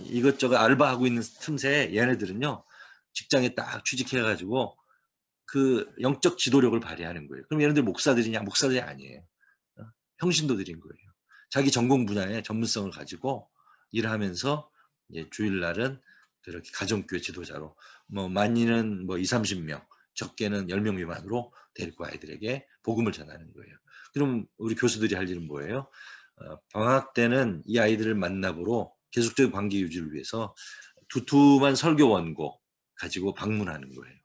이것저것 알바하고 있는 틈새에 얘네들은요. 직장에 딱 취직해가지고 그 영적 지도력을 발휘하는 거예요. 그럼 얘네들 목사들이냐? 목사들이 아니에요. 평신도들인 거예요. 자기 전공 분야의 전문성을 가지고 일하면서 이제 주일날은 그렇게 가정교회 지도자로 뭐 많이는 뭐 20-30명, 적게는 10명 미만으로 데리고 아이들에게 복음을 전하는 거예요. 그럼 우리 교수들이 할 일은 뭐예요? 방학 때는 이 아이들을 만나보러 계속적인 관계 유지를 위해서 두툼한 설교 원고 가지고 방문하는 거예요.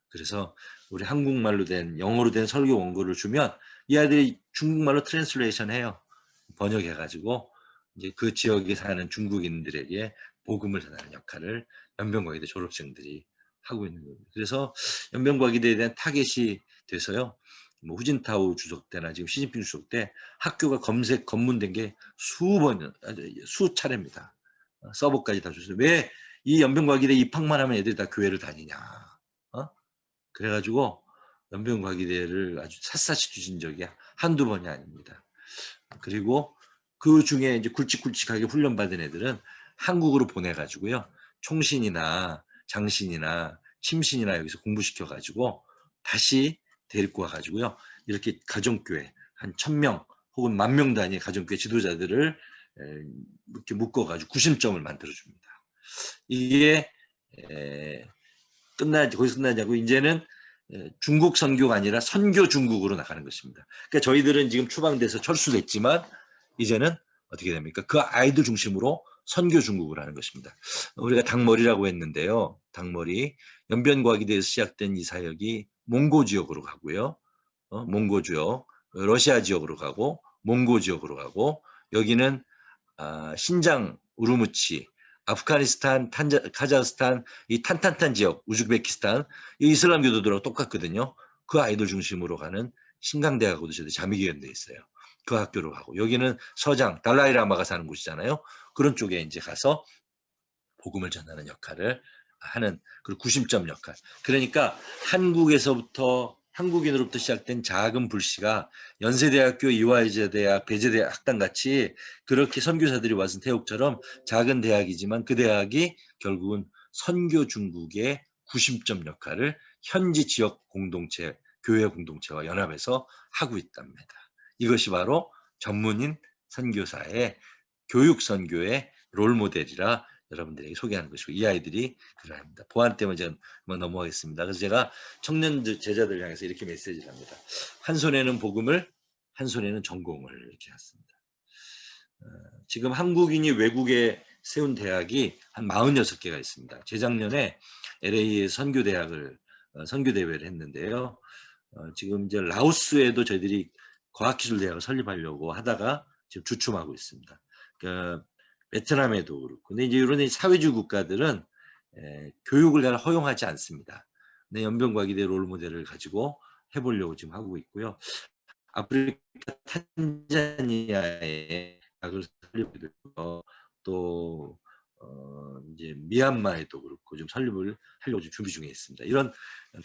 그래서 우리 한국말로 된 영어로 된 설교 원고를 주면 이 아이들이 중국말로 트랜슬레이션 해요. 번역해 가지고 이제 그 지역에 사는 중국인들에게 복음을 전하는 역할을 연변과기대 졸업생들이 하고 있는 겁니다. 그래서 연변과기대에 대한 타겟이 돼서요. 뭐 후진타오 주석 때나 지금 시진핑 주석 때 학교가 검문된 게 수차례입니다. 서버까지 다 줬어요. 왜 이 연변과기대 입학만 하면 애들이 다 교회를 다니냐. 그래가지고 연변과기대를 아주 샅샅이 뒤진 적이 한두 번이 아닙니다. 그리고 그 중에 이제 굵직굵직하게 훈련받은 애들은 한국으로 보내가지고요. 총신이나 장신이나 침신이나 여기서 공부시켜가지고 다시 데리고 와가지고요. 이렇게 가정교회 한 1000명 혹은 10,000명 단위의 가정교회 지도자들을 이렇게 묶어가지고 구심점을 만들어줍니다. 이게 거기서 끝나지 않고 이제는 중국 선교가 아니라 선교 중국으로 나가는 것입니다. 그러니까 저희들은 지금 추방돼서 철수됐지만 이제는 어떻게 됩니까? 그 아이들 중심으로 선교 중국을 하는 것입니다. 우리가 닭머리라고 했는데요. 닭머리 연변과기대에서 시작된 이 사역이 몽고 지역으로 가고요. 몽고 지역, 러시아 지역으로 가고 몽고 지역으로 가고 여기는 신장, 우르무치, 아프가니스탄, 카자흐스탄, 이 탄탄탄 지역, 우즈베키스탄, 이 이슬람 교도들하고 똑같거든요. 그 아이들 중심으로 가는 신강대학으로 저희 자미교연돼 있어요. 그 학교로 가고, 여기는 서장 달라이라마가 사는 곳이잖아요. 그런 쪽에 이제 가서 복음을 전하는 역할을 하는, 그 구심점 역할. 그러니까 한국인으로부터 시작된 작은 불씨가 연세대학교, 이화여자대학, 배재대학 학당 같이 그렇게 선교사들이 와서 태국처럼 작은 대학이지만 그 대학이 결국은 선교 중국의 구심점 역할을 현지 지역 공동체, 교회 공동체와 연합해서 하고 있답니다. 이것이 바로 전문인 선교사의 교육 선교의 롤모델이라 여러분들에게 소개하는 것이고, 이 아이들이 그러합니다. 보안 때문에 제가 넘어가겠습니다. 그래서 제가 청년 제자들 향해서 이렇게 메시지를 합니다. 한 손에는 복음을, 한 손에는 전공을 이렇게 했습니다. 지금 한국인이 외국에 세운 대학이 한 46개가 있습니다. 재작년에 LA에 선교대회를 했는데요. 지금 이제 라오스에도 저희들이 과학기술대학을 설립하려고 하다가 지금 주춤하고 있습니다. 그러니까 베트남에도 그렇고. 근데 이제 이런 사회주의 국가들은 교육을 잘 허용하지 않습니다. 근데 연변과기대 롤모델을 가지고 해보려고 지금 하고 있고요. 아프리카 탄자니아에 대학을 설립하고, 또 이제 미얀마에도 그렇고 좀 설립을 하려고 좀 준비 중에 있습니다. 이런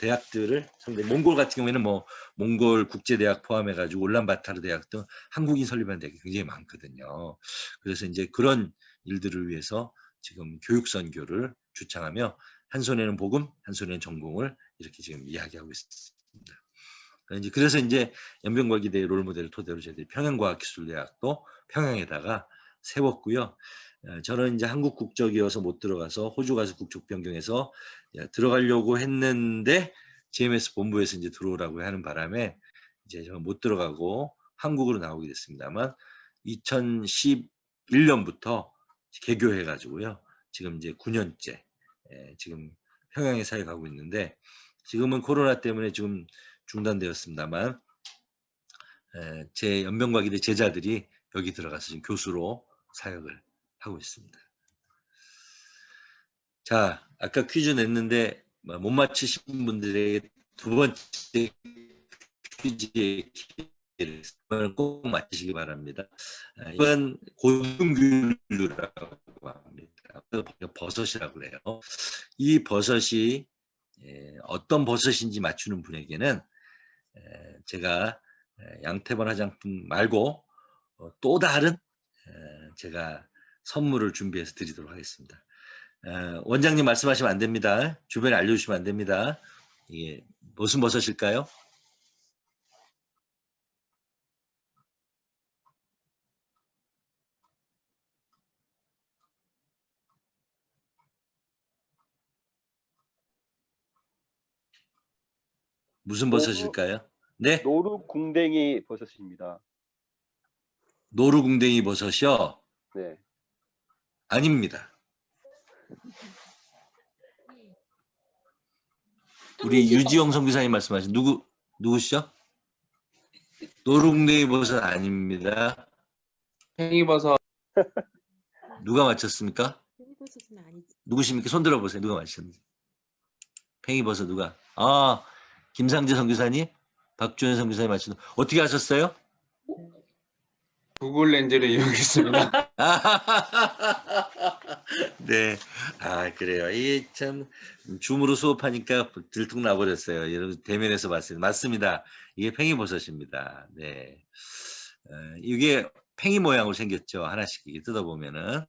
대학들을 상당히, 몽골 같은 경우에는 뭐 몽골 국제대학 포함해가지고 울란바타르 대학 등 한국인 설립한 대학이 굉장히 많거든요. 그래서 이제 그런 일들을 위해서 지금 교육 선교를 주창하며 한 손에는 복음, 한 손에는 전공을 이렇게 지금 이야기하고 있습니다. 그래서 이제 연변과기대 롤모델을 토대로 저희들이 평양과학기술대학도 평양에다가 세웠고요. 저는 이제 한국 국적이어서 못 들어가서 호주 가서 국적 변경해서 들어가려고 했는데 GMS 본부에서 이제 들어오라고 하는 바람에 이제 제가 못 들어가고 한국으로 나오게 됐습니다만, 2011년부터 개교해 가지고요. 지금 이제 9년째 지금 평양에 사역하고 있는데, 지금은 코로나 때문에 지금 중단되었습니다만, 제 연변과기대 제자들이 여기 들어가서 지금 교수로 사역을 하고 있습니다. 자, 아까 퀴즈 냈는데 못 맞히신 분들에게 두 번째 퀴즈의 기회를 꼭 맞히시기 바랍니다. 이건 고등균류라고 합니다. 버섯이라고 그래요. 이 버섯이 어떤 버섯인지 맞추는 분에게는 제가 양태번 화장품 말고 또 다른 제가 선물을 준비해서 드리도록 하겠습니다. 원장님 말씀하시면 안 됩니다. 주변에 알려주시면 안 됩니다. 이게 무슨 버섯일까요? 무슨 버섯일까요? 네? 노루궁뎅이 버섯입니다. 노루궁뎅이 버섯이요? 네. 아닙니다. 우리 유지영 선교사님 말씀하신 누구시죠? 노루궁뎅이 버섯 아닙니다. 팽이버섯. 누가 맞췄습니까? 팽이버섯은 아니지. 누구십니까? 손 들어보세요. 누가 맞췄는지. 팽이버섯 누가? 김상재 선교사님, 박주현 선교사님 맞추는. 어떻게 하셨어요? 구글 렌즈를 이용했습니다. 네, 그래요. 이게 참 줌으로 수업하니까 들통 나버렸어요. 여러분 대면에서 봤어요. 맞습니다. 이게 팽이버섯입니다. 네, 이게 팽이 모양으로 생겼죠. 하나씩 이게 뜯어보면은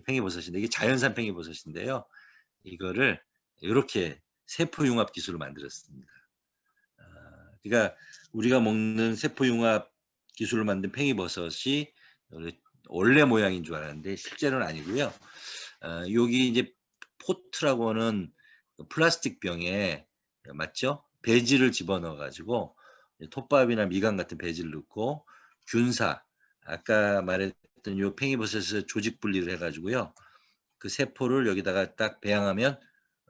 팽이버섯인데, 이게 자연산 팽이버섯인데요. 이거를 이렇게 세포융합 기술을 만들었습니다. 그러니까 우리가 먹는 세포융합 기술을 만든 팽이버섯이 원래 모양인 줄 알았는데 실제로는 아니고요. 여기 이제 포트라고 하는 플라스틱 병에, 맞죠? 배지를 집어넣어 가지고 톱밥이나 미간 같은 배지를 넣고 균사, 아까 말했던 요 팽이버섯에서 조직 분리를 해 가지고요. 그 세포를 여기다가 딱 배양하면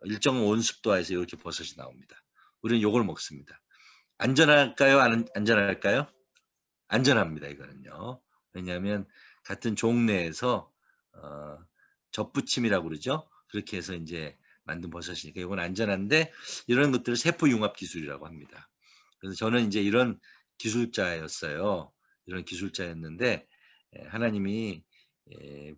일정 온습도하에서 이렇게 버섯이 나옵니다. 우리는 요걸 먹습니다. 안전할까요? 안전할까요? 안전합니다. 이거는요. 왜냐하면 같은 종내에서 접붙임이라고 그러죠. 그렇게 해서 이제 만든 버섯이니까 이건 안전한데, 이런 것들을 세포융합 기술이라고 합니다. 그래서 저는 이제 이런 기술자였어요. 이런 기술자였는데 하나님이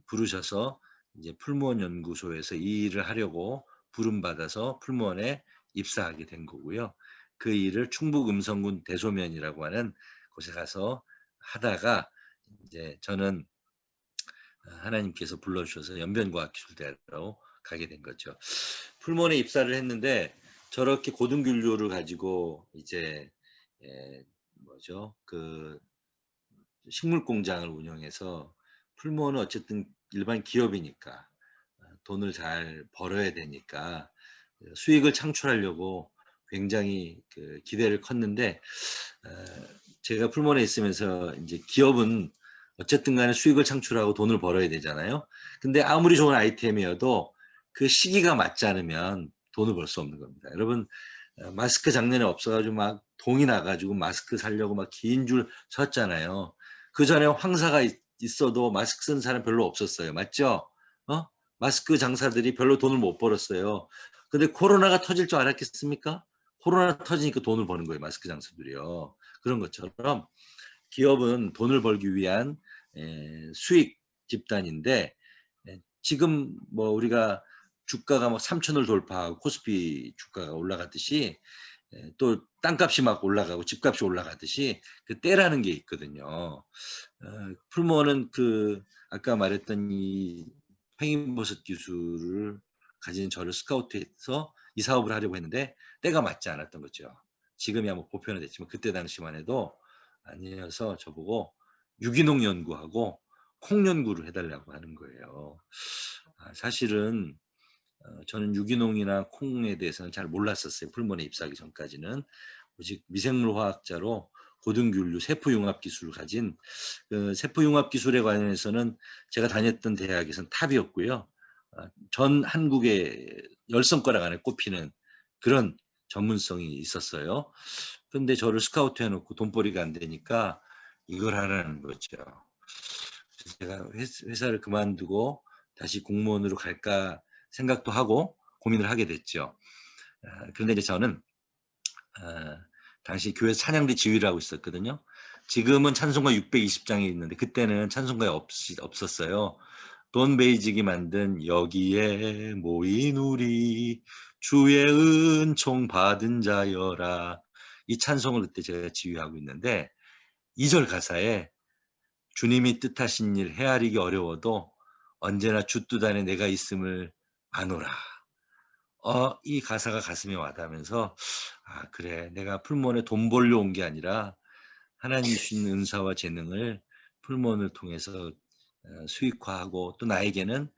부르셔서 이제 풀무원 연구소에서 이 일을 하려고 부름받아서 풀무원에 입사하게 된 거고요. 그 일을 충북 음성군 대소면이라고 하는 곳에 가서 하다가 이제 저는 하나님께서 불러주셔서 연변과학기술대로 가게 된 거죠. 풀무원에 입사를 했는데 저렇게 고등교류를 가지고 이제 뭐죠? 그 식물 공장을 운영해서 풀무원은 어쨌든 일반 기업이니까 돈을 잘 벌어야 되니까 수익을 창출하려고 굉장히 그 기대를 컸는데 제가 풀무원에 있으면서 이제 기업은 어쨌든 간에 수익을 창출하고 돈을 벌어야 되잖아요. 근데 아무리 좋은 아이템이어도 그 시기가 맞지 않으면 돈을 벌 수 없는 겁니다. 여러분 마스크 작년에 없어가지고 막 동이 나가지고 마스크 사려고 막 긴 줄 섰잖아요. 그 전에 황사가 있어도 마스크 쓰는 사람 별로 없었어요. 맞죠? 마스크 장사들이 별로 돈을 못 벌었어요. 근데 코로나가 터질 줄 알았겠습니까? 코로나 터지니까 돈을 버는 거예요. 마스크 장사들이요. 그런 것처럼 기업은 돈을 벌기 위한 수익 집단인데 지금 뭐 우리가 주가가 막 3천을 돌파하고 코스피 주가가 올라갔듯이 또 땅값이 막 올라가고 집값이 올라가듯이 그 때라는 게 있거든요. 풀무원은 그 아까 말했던 이 팽이버섯 기술을 가진 저를 스카우트해서 이 사업을 하려고 했는데 때가 맞지 않았던 거죠. 지금이야 뭐 보편화됐지만 그때 당시만 해도 아니어서 저보고 유기농 연구하고 콩 연구를 해달라고 하는 거예요. 사실은 저는 유기농이나 콩에 대해서는 잘 몰랐었어요. 풀무원에 입사하기 전까지는. 오직 미생물 화학자로 고등균류 세포융합 기술을 가진 그 세포융합 기술에 관해서는 제가 다녔던 대학에서는 탑이었고요. 전 한국의 10손가락 안에 꼽히는 그런 전문성이 있었어요. 그런데 저를 스카우트 해놓고 돈벌이가 안 되니까 이걸 하라는 거죠. 그래서 제가 회사를 그만두고 다시 공무원으로 갈까 생각도 하고 고민을 하게 됐죠. 그런데 이제 저는 당시 교회 찬양대 지휘를 하고 있었거든요. 지금은 찬송가 620장이 있는데 그때는 찬송가에 없었어요. 돈 베이직이 만든 여기에 모인 우리 주의 은총 받은 자여라. 이 찬송을 그때 제가 지휘하고 있는데 2절 가사에 주님이 뜻하신 일 헤아리기 어려워도 언제나 주 뜻 안에 내가 있음을 아노라. 이 가사가 가슴에 와닿으면서 그래 내가 풀무원에 돈 벌려 온 게 아니라 하나님이 주신 은사와 재능을 풀무원을 통해서 수익화하고 또 나에게는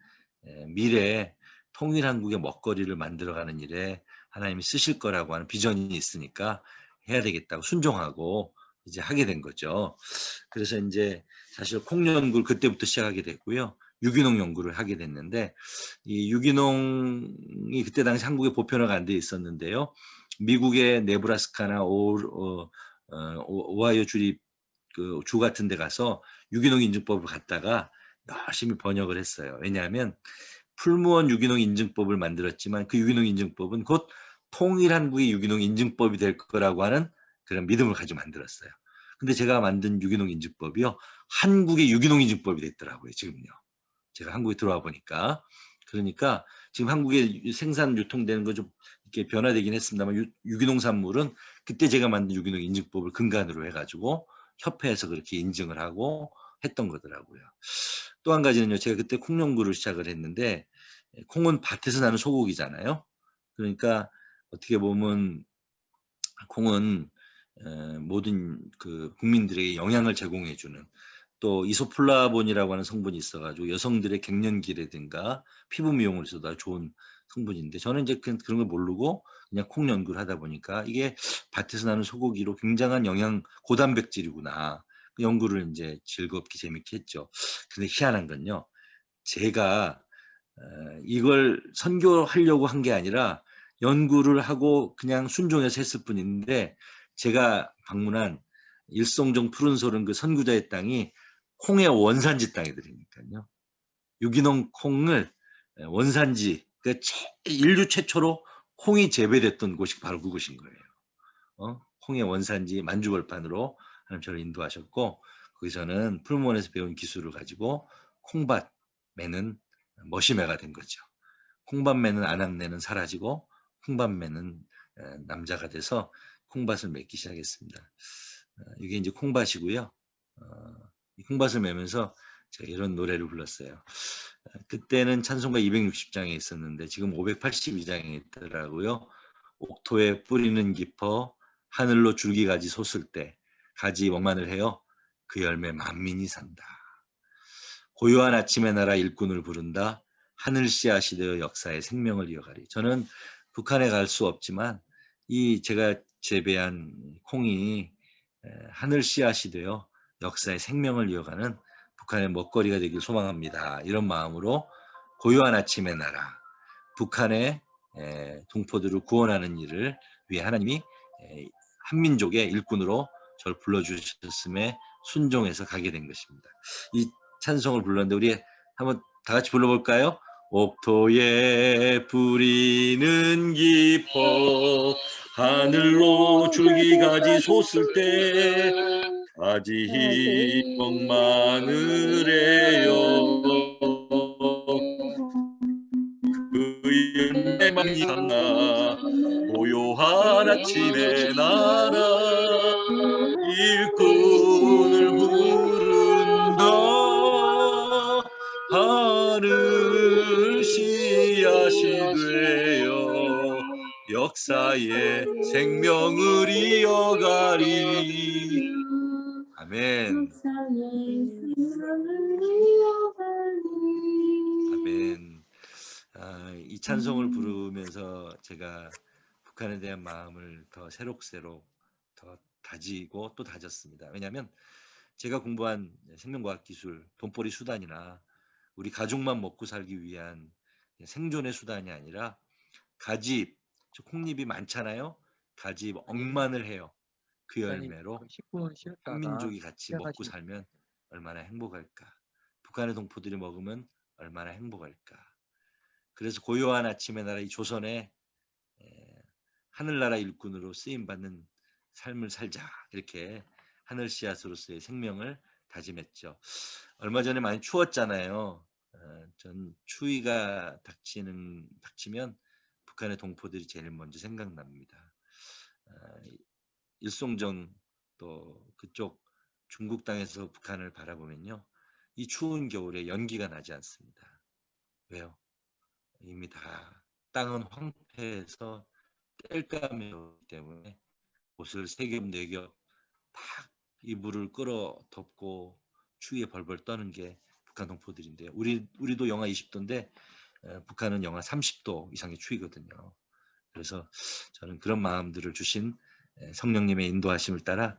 미래에 통일한국의 먹거리를 만들어가는 일에 하나님이 쓰실 거라고 하는 비전이 있으니까 해야 되겠다고 순종하고 이제 하게 된 거죠. 그래서 이제 사실 콩 연구를 그때부터 시작하게 됐고요. 유기농 연구를 하게 됐는데 이 유기농이 그때 당시 한국에 보편화가 안 돼 있었는데요. 미국의 네브라스카나 오하이오 주립 그 주 같은 데 가서 유기농 인증법을 갖다가 열심히 번역을 했어요. 왜냐하면 풀무원 유기농 인증법을 만들었지만 그 유기농 인증법은 곧 통일한국의 유기농 인증법이 될 거라고 하는 그런 믿음을 가지고 만들었어요. 근데 제가 만든 유기농 인증법이요. 한국의 유기농 인증법이 됐더라고요. 지금요. 제가 한국에 들어와 보니까. 그러니까 지금 한국에 생산 유통되는 거 좀 이렇게 변화되긴 했습니다만 유기농 산물은 그때 제가 만든 유기농 인증법을 근간으로 해가지고 협회에서 그렇게 인증을 하고 했던 거더라고요. 또 한 가지는요. 제가 그때 콩 연구를 시작을 했는데 콩은 밭에서 나는 소고기잖아요. 그러니까 어떻게 보면 콩은 모든 그 국민들에게 영양을 제공해주는 또 이소플라본이라고 하는 성분이 있어가지고 여성들의 갱년기라든가 피부 미용을 해서도 아주 좋은 성분인데 저는 이제 그런 걸 모르고 그냥 콩 연구를 하다 보니까 이게 밭에서 나는 소고기로 굉장한 영양 고단백질이구나. 그 연구를 이제 즐겁게 재밌게 했죠. 근데 희한한 건요. 제가 이걸 선교하려고 한 게 아니라 연구를 하고 그냥 순종해서 했을 뿐인데 제가 방문한 일송정 푸른소른 그 선구자의 땅이 콩의 원산지 땅이더라니까요. 유기농 콩을 원산지, 그러니까 인류 최초로 콩이 재배됐던 곳이 바로 그곳인 거예요. 콩의 원산지 만주벌판으로 하나님 저를 인도하셨고 거기서는 풀무원에서 배운 기술을 가지고 콩밭 매는 머시매가 된 거죠. 콩밭 매는 아낙네는 사라지고 콩밭 매는 남자가 돼서 콩밭을 맺기 시작했습니다. 이게 이제 콩밭이고요. 이 콩밭을 매면서 제가 이런 노래를 불렀어요. 그때는 찬송가 260장에 있었는데 지금 582장에 있더라고요. 옥토에 뿌리는 깊어 하늘로 줄기가지 솟을 때 가지 원만을 해요. 그 열매 만민이 산다. 고요한 아침의 나라 일꾼을 부른다. 하늘 씨앗이 되어 역사의 생명을 이어가리. 저는 북한에 갈 수 없지만 이 제가 재배한 콩이 하늘 씨앗이 되어 역사의 생명을 이어가는 북한의 먹거리가 되길 소망합니다. 이런 마음으로 고요한 아침의 나라, 북한의 동포들을 구원하는 일을 위해 하나님이 한민족의 일꾼으로 저를 불러주셨음에 순종해서 가게 된 것입니다. 이 찬송을 불렀는데 우리 한번 다 같이 불러볼까요? 옥토에 뿌리는 깊어 하늘로 줄기가지 솟을 때 가지 멍마늘에요 그 열매만이 산다 고요한 아침의 나라 일꾼을 부른다 하늘 씨앗이 되어 역사의 생명을 이어가리. 아멘. 아멘. 이 찬송을 부르면서 제가 북한에 대한 마음을 더 새록새록 더 다지고 또 다졌습니다. 왜냐하면 제가 공부한 생명과학 기술, 돈벌이 수단이나 우리 가족만 먹고 살기 위한 생존의 수단이 아니라 가지, 콩잎이 많잖아요. 가지 억만을 해요. 그 열매로 10분 쉬었다가 한민족이 같이 먹고 시작하시면 살면 얼마나 행복할까. 북한의 동포들이 먹으면 얼마나 행복할까. 그래서 고요한 아침의 나라 이 조선에 하늘나라 일꾼으로 쓰임받는 삶을 살자 이렇게 하늘 씨앗으로서의 생명을 다짐했죠. 얼마 전에 많이 추웠잖아요. 전 추위가 닥치면 북한의 동포들이 제일 먼저 생각납니다. 일송정 또 그쪽 중국 땅에서 북한을 바라보면요. 이 추운 겨울에 연기가 나지 않습니다. 왜요? 이미 다 땅은 황폐해서 땔감이 오기 때문에 옷을 3겹 4겹 딱 이불을 끌어 덮고 추위에 벌벌 떠는 게 북한 동포들인데요. 우리도 영하 20도인데 북한은 영하 30도 이상의 추위거든요. 그래서 저는 그런 마음들을 주신 성령님의 인도하심을 따라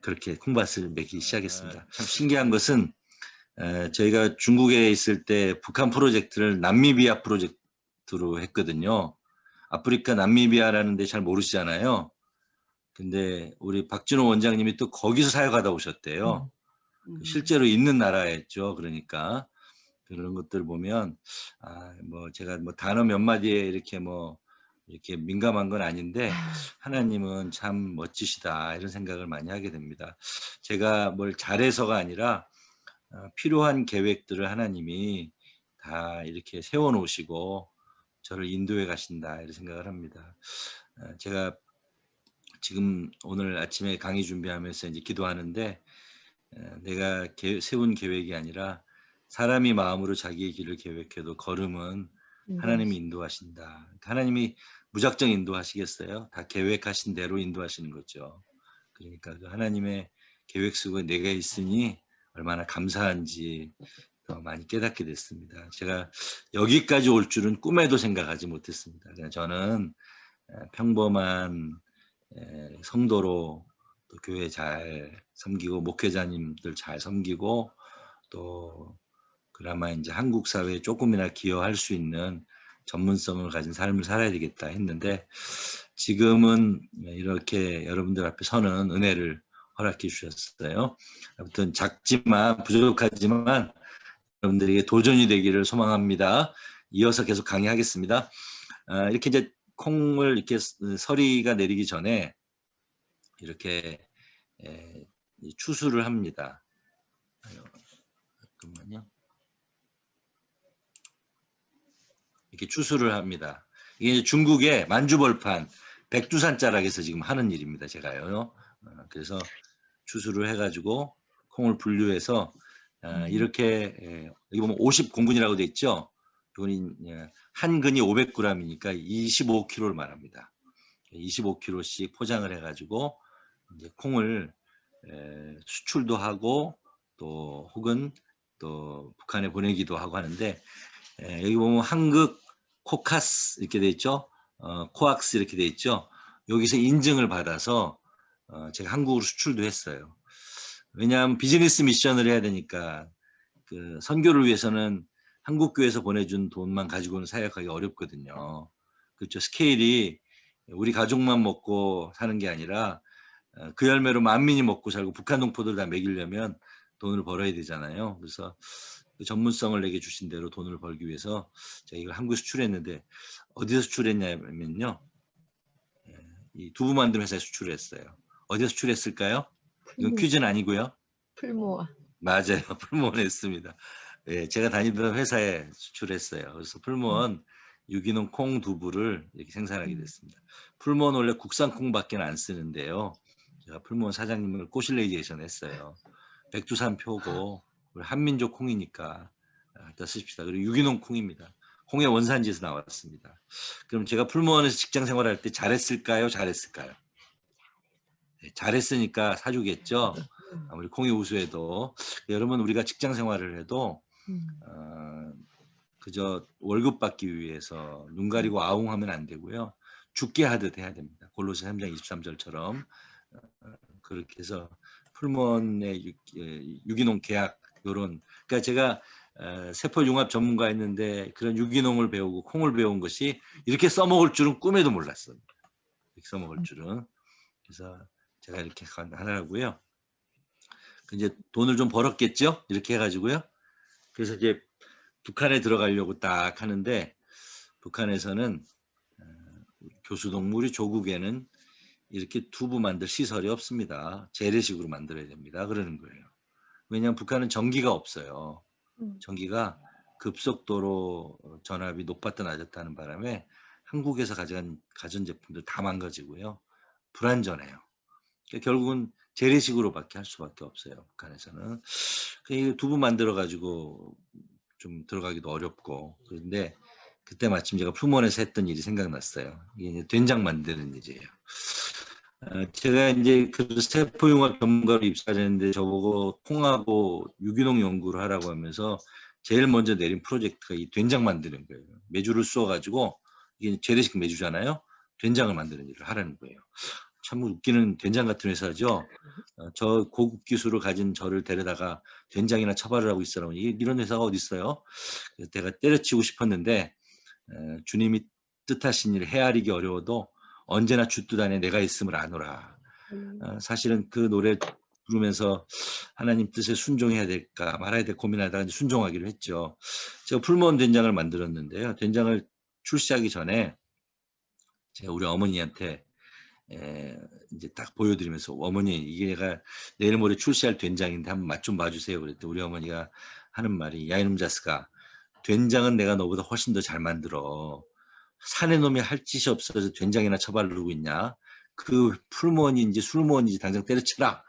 그렇게 콩밭을 맺기 시작했습니다. 참 신기한 것은 저희가 중국에 있을 때 북한 프로젝트를 남미비아 프로젝트로 했거든요. 아프리카 남미비아라는 데 잘 모르시잖아요. 근데 우리 박진호 원장님이 또 거기서 사역하다 오셨대요. 실제로 있는 나라였죠. 그러니까 그런 것들 보면 뭐 제가 뭐 단어 몇 마디에 이렇게 민감한 건 아닌데 하나님은 참 멋지시다 이런 생각을 많이 하게 됩니다. 제가 뭘 잘해서가 아니라 필요한 계획들을 하나님이 다 이렇게 세워놓으시고 저를 인도해 가신다 이런 생각을 합니다. 제가 지금 오늘 아침에 강의 준비하면서 이제 기도하는데 내가 세운 계획이 아니라 사람이 마음으로 자기의 길을 계획해도 걸음은 하나님이 인도하신다. 하나님이 무작정 인도하시겠어요? 다 계획하신 대로 인도하시는 거죠. 그러니까 그 하나님의 계획 속에 내가 있으니 얼마나 감사한지 더 많이 깨닫게 됐습니다. 제가 여기까지 올 줄은 꿈에도 생각하지 못했습니다. 저는 평범한 성도로 또 교회 잘 섬기고 목회자님들 잘 섬기고 또 그나마 이제 한국 사회에 조금이나 기여할 수 있는 전문성을 가진 삶을 살아야 되겠다 했는데 지금은 이렇게 여러분들 앞에 서는 은혜를 허락해 주셨어요. 아무튼 작지만 부족하지만 여러분들에게 도전이 되기를 소망합니다. 이어서 계속 강의하겠습니다. 이렇게 이제 콩을 이렇게 서리가 내리기 전에 이렇게 추수를 합니다. 잠깐만요. 이렇게 추수를 합니다. 이게 이제 중국의 만주벌판 백두산 자락에서 지금 하는 일입니다. 제가요. 그래서 추수를 해가지고 콩을 분류해서 이렇게 여기 보면 50공분이라고 돼 있죠. 이건 한 근이 500g이니까 25kg를 말합니다. 25kg씩 포장을 해가지고 이제 콩을 수출도 하고 또 혹은 또 북한에 보내기도 하고 하는데 여기 보면 한국 코카스 이렇게 돼 있죠. 코악스 이렇게 돼 있죠. 여기서 인증을 받아서 제가 한국으로 수출도 했어요. 왜냐하면 비즈니스 미션을 해야 되니까 그 선교를 위해서는 한국 교회에서 보내준 돈만 가지고는 사역하기 어렵거든요. 그렇죠. 스케일이 우리 가족만 먹고 사는 게 아니라 그 열매로 만민이 먹고 살고 북한 동포들 다 먹이려면 돈을 벌어야 되잖아요. 그래서 그 전문성을 내게 주신 대로 돈을 벌기 위해서 제가 이걸 한국에 수출했는데 어디서 수출했냐면요. 이 두부 만드는 회사에 수출을 했어요. 어디서 수출했을까요? 이건 퀴즈는 아니고요. 풀모아. 맞아요. 풀무원 했습니다. 예, 제가 다니던 회사에 수출했어요. 그래서 풀무원 유기농 콩 두부를 이렇게 생산하게 됐습니다. 풀무원 원래 국산 콩밖에 안 쓰는데요. 제가 풀무원 사장님을 꼬실레이제이션 했어요. 백두산 표고 우리 한민족 콩이니까 갖다 쓰십시다. 그리고 유기농 콩입니다. 콩의 원산지에서 나왔습니다. 그럼 제가 풀무원에서 직장 생활할 때 잘했을까요? 잘했을까요? 네, 잘했으니까 사주겠죠. 아무리 콩이 우수해도 여러분 우리가 직장 생활을 해도 그저 월급 받기 위해서 눈 가리고 아웅하면 안 되고요. 죽게 하듯 해야 됩니다. 골로새 3장 23절처럼 그렇게 해서 풀무원의 유기농 계약 요런 그러니까 제가 세포융합 전문가였는데 그런 유기농을 배우고 콩을 배운 것이 이렇게 써먹을 줄은 꿈에도 몰랐어요. 이렇게 써먹을 줄은. 그래서 제가 이렇게 하나라고요. 이제 돈을 좀 벌었겠죠? 이렇게 해가지고요. 그래서 이제 북한에 들어가려고 딱 하는데 북한에서는 교수동물이 조국에는 이렇게 두부 만들 시설이 없습니다. 재래식으로 만들어야 됩니다. 그러는 거예요. 왜냐하면 북한은 전기가 없어요. 전기가 급속도로 전압이 높았다 낮았다는 바람에 한국에서 가져간 가전제품들 다 망가지고요. 불안전해요. 그러니까 결국은 재래식으로밖에 할 수밖에 없어요. 북한에서는. 두부 만들어 가지고 좀 들어가기도 어렵고 그런데 그때 마침 제가 풀무원에서 했던 일이 생각났어요. 이게 된장 만드는 일이에요. 제가 이제 그 세포융합 전문가로 입사했는데 저보고 콩하고 유기농 연구를 하라고 하면서 제일 먼저 내린 프로젝트가 이 된장 만드는 거예요. 메주를 쏘아가지고 이게 재래식 메주잖아요. 된장을 만드는 일을 하라는 거예요. 참 웃기는 된장 같은 회사죠. 저 고급 기술을 가진 저를 데려다가 된장이나 처발을 하고 있으라고 이런 회사가 어디 있어요? 그래서 내가 때려치고 싶었는데 주님이 뜻하신 일을 헤아리기 어려워도 언제나 주뜻 안에 내가 있음을 아노라. 사실은 그 노래 부르면서 하나님 뜻에 순종해야 될까 말아야 될까 고민하다가 이제 순종하기로 했죠. 제가 풀무원 된장을 만들었는데요. 된장을 출시하기 전에 제가 우리 어머니한테 이제 딱 보여드리면서 어머니 이게 내가 내일 모레 출시할 된장인데 한번 맛 좀 봐주세요. 그랬더니 우리 어머니가 하는 말이 야 이놈 자식아 된장은 내가 너보다 훨씬 더 잘 만들어. 사내 놈이 할 짓이 없어서 된장이나 처바르고 있냐. 그 풀무원인지 술무원인지 당장 때려쳐라.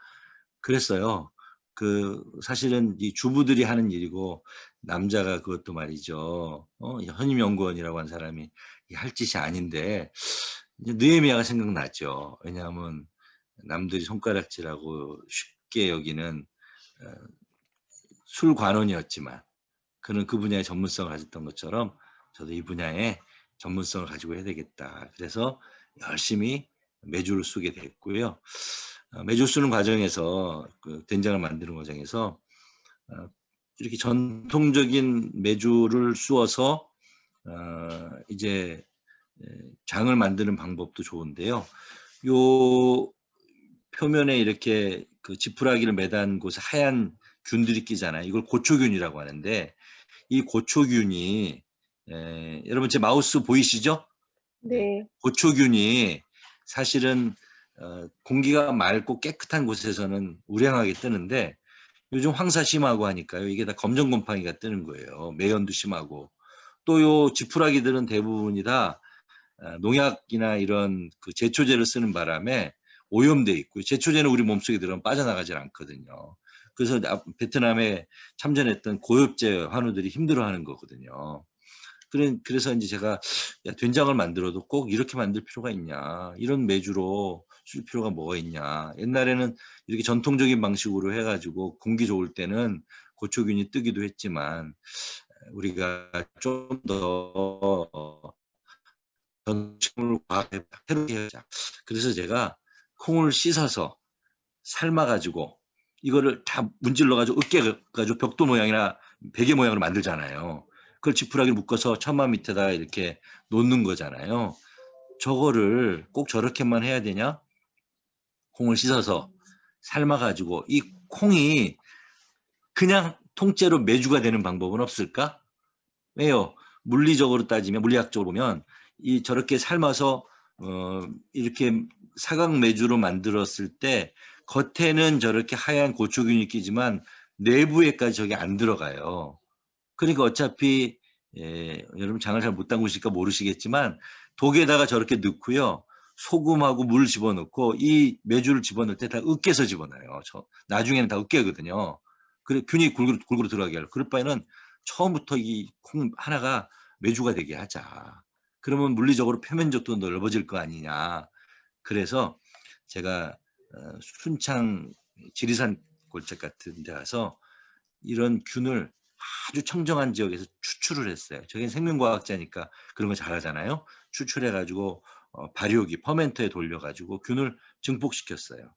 그랬어요. 그 사실은 이 주부들이 하는 일이고 남자가 그것도 말이죠. 현임연구원이라고 한 사람이 할 짓이 아닌데 이제 느헤미야가 생각났죠. 왜냐하면 남들이 손가락질하고 쉽게 여기는 술관원이었지만 그는 그 분야의 전문성을 가졌던 것처럼 저도 이 분야에 전문성을 가지고 해야 되겠다. 그래서 열심히 메주를 쓰게 됐고요. 메주 쓰는 과정에서 그 된장을 만드는 과정에서 이렇게 전통적인 메주를 쑤어서 이제 장을 만드는 방법도 좋은데요. 요 표면에 이렇게 그 지푸라기를 매단 곳에 하얀 균들이 끼잖아요. 이걸 고초균이라고 하는데 이 고초균이 여러분 제 마우스 보이시죠? 네. 고초균이 사실은 공기가 맑고 깨끗한 곳에서는 우량하게 뜨는데 요즘 황사 심하고 하니까요. 이게 다 검정곰팡이가 뜨는 거예요. 매연도 심하고. 또 요 지푸라기들은 대부분이 다 농약이나 이런 그 제초제를 쓰는 바람에 오염돼 있고요. 제초제는 우리 몸속에 들어가면 빠져나가질 않거든요. 그래서 베트남에 참전했던 고엽제 환우들이 힘들어하는 거거든요. 그래서 이제 제가 야, 된장을 만들어도 꼭 이렇게 만들 필요가 있냐, 이런 메주로 쓸 필요가 뭐가 있냐. 옛날에는 이렇게 전통적인 방식으로 해가지고 공기 좋을 때는 고초균이 뜨기도 했지만 우리가 좀 더 전통을 새롭게 하자. 그래서 제가 콩을 씻어서 삶아가지고 이거를 다 문질러가지고 으깨가지고 벽돌 모양이나 베개 모양으로 만들잖아요. 그걸 지푸라기를 묶어서 천막 밑에다 이렇게 놓는 거잖아요. 저거를 꼭 저렇게만 해야 되냐? 콩을 씻어서 삶아가지고 이 콩이 그냥 통째로 메주가 되는 방법은 없을까? 왜요? 물리적으로 따지면, 물리학적으로 보면 이 저렇게 삶아서 이렇게 사각 메주로 만들었을 때 겉에는 저렇게 하얀 고초균이 끼지만 내부에까지 저게 안 들어가요. 그러니까 어차피 여러분 장을 잘 못 담그시니까 모르시겠지만 독에다가 저렇게 넣고요. 소금하고 물 집어넣고 이 메주를 집어넣을 때 다 으깨서 집어넣어요. 나중에는 다 으깨거든요. 그래 균이 골고루 들어가게 하려. 그럴 바에는 처음부터 이 콩 하나가 메주가 되게 하자. 그러면 물리적으로 표면적도 넓어질 거 아니냐. 그래서 제가 순창 지리산 골짜기 같은 데 가서 이런 균을 아주 청정한 지역에서 추출을 했어요. 저희는 생명과학자니까 그런 거 잘하잖아요. 추출해가지고 발효기, 퍼멘터에 돌려가지고 균을 증폭시켰어요.